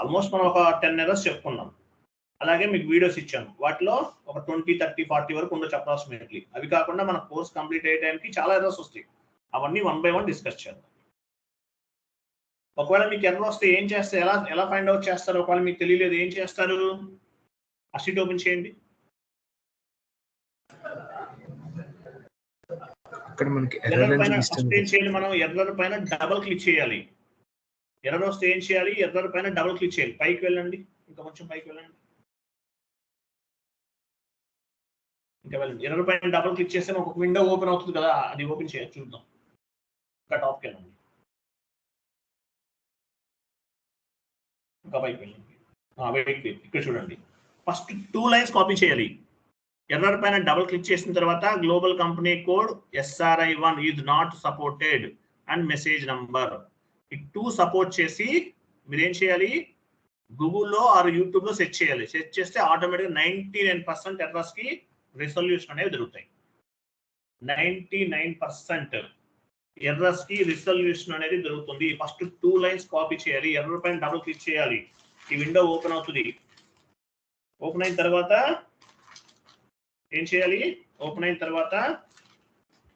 ఆల్మోస్ట్ మనం ఒక 10 ఎర్రర్స్ చెప్పుకున్నాం. అలాగే మీకు వీడియోస్ ఇచ్చాను, వాటిలో ఒక 20, 30, 40 వరకు ఉండొచ్చు అప్రాక్సిమేట్లీ. అవి కాకుండా మన కోర్స్ కంప్లీట్ అయ్యే టైంకి చాలా ఎర్రర్స్ వస్తాయి. అవన్నీ 1 by 1 డిస్కస్ చేద్దాం. ఒకవేళ మీకు ఎర్రర్ వస్తే ఏం చేస్తారు? ఎలా ఫైండ్ అవుట్ చేస్తారు? ఒకవేళ మీకు తెలియలేదు ఏం చేస్తారు? ఆ షీట్ ఓపెన్ చేయండి. అక్కడ మనకి ఎర్రర్ పైన ఫస్ట్ ఏం చేయాలి? మనం ఎర్రర్ పైన డబుల్ క్లిక్ చేయాలి. ఎర్రర్ వస్తే ఏం చేయాలి? ఎర్రర్ పైన డబుల్ క్లిక్ చేయాలి. పైకి వెళ్ళండి, ఇంకా కొంచెం పైకి వెళ్ళండి, ఇంకా వెళ్ళండి. ఎర్రర్ పైన డబుల్ క్లిక్ చేస్తే ఒక విండో ఓపెన్ అవుతుంది కదా, అది ఓపెన్ చేయాలి. చూద్దాం. ఇంకా టాప్కి వెళ్ళండి, ఇంకా పైకి వెళ్ళండి. వెయిట్ ఇక్కడ చూడండి. ఫస్ట్ 2 లైన్స్ కాపీ చేయాలి. ఎర్రర్ పైన డబుల్ క్లిక్ చేసిన తర్వాత global company code SRI1 is not supported and message number, ఈ 2 సపోర్ట్ చేసి మీరు ఏం చేయాలి? గూగుల్లో ఆర్ యూట్యూబ్లో సెట్ చేయాలి. సెట్ చేస్తే ఆటోమేటిక్గా 99% ఎర్రర్స్ కి రిజల్యూషన్ అనేవి దొరుకుతాయి. 99% ఎర్రర్స్ కి రిజల్యూషన్ అనేది దొరుకుతుంది. ఫస్ట్ 2 లైన్స్ కాపీ చేయాలి. ఎర్రర్ పైన డబుల్ క్లిక్ చేయాలి. ఈ విండో ఓపెన్ అవుతుంది. ఓపెన్ అయిన తర్వాత ఏం చేయాలి? ఓపెన్ అయిన తర్వాత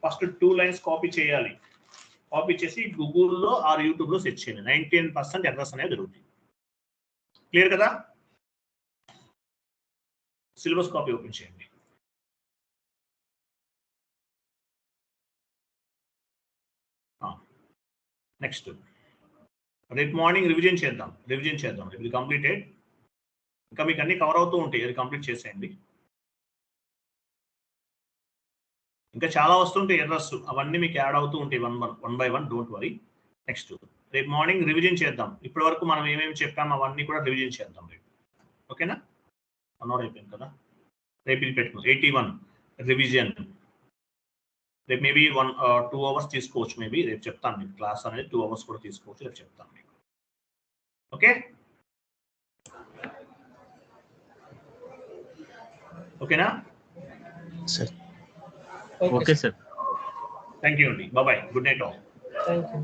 ఫస్ట్ 2 లైన్స్ కాపీ చేయాలి. కాపీ చేసి గూగుల్లో ఆర్ యూట్యూబ్లో సెట్ చేయండి. 99% ఎర్రర్స్ అనేవి దొరుకుతాయి. క్లియర్ కదా? సిలబస్ కాపీ ఓపెన్ చేయండి. నెక్స్ట్ రేపు మార్నింగ్ రివిజన్ చేద్దాం. ఇది కంప్లీటెడ్. ఇంకా మీకు అన్ని కవర్ అవుతూ ఉంటాయి, అది కంప్లీట్ చేసేయండి. ఇంకా చాలా వస్తుంటాయి ఎర్రర్స్, అవన్నీ మీకు యాడ్ అవుతూ ఉంటాయి one by one. Don't worry. Next రేపు మార్నింగ్ రివిజన్ చేద్దాం. ఇప్పటి వరకు మనం ఏమేమి చెప్పాము అవన్నీ కూడా రివిజన్ చేద్దాం రేపు. ఓకేనా? 1 అవర్ అయిపోయింది కదా. రేపు ఇది పెట్టుకుందాం 81 రివిజన్. రేపు మేబీ 2 అవర్స్ తీసుకోవచ్చు. మేబీ రేపు చెప్తాను మీకు. క్లాస్ అనేది 2 అవర్స్ కూడా తీసుకోవచ్చు. రేపు చెప్తాను మీకు. ఓకే? ఓకేనా? Sir okay sir. Thank you అండి. Bye. Good night all. Thank you.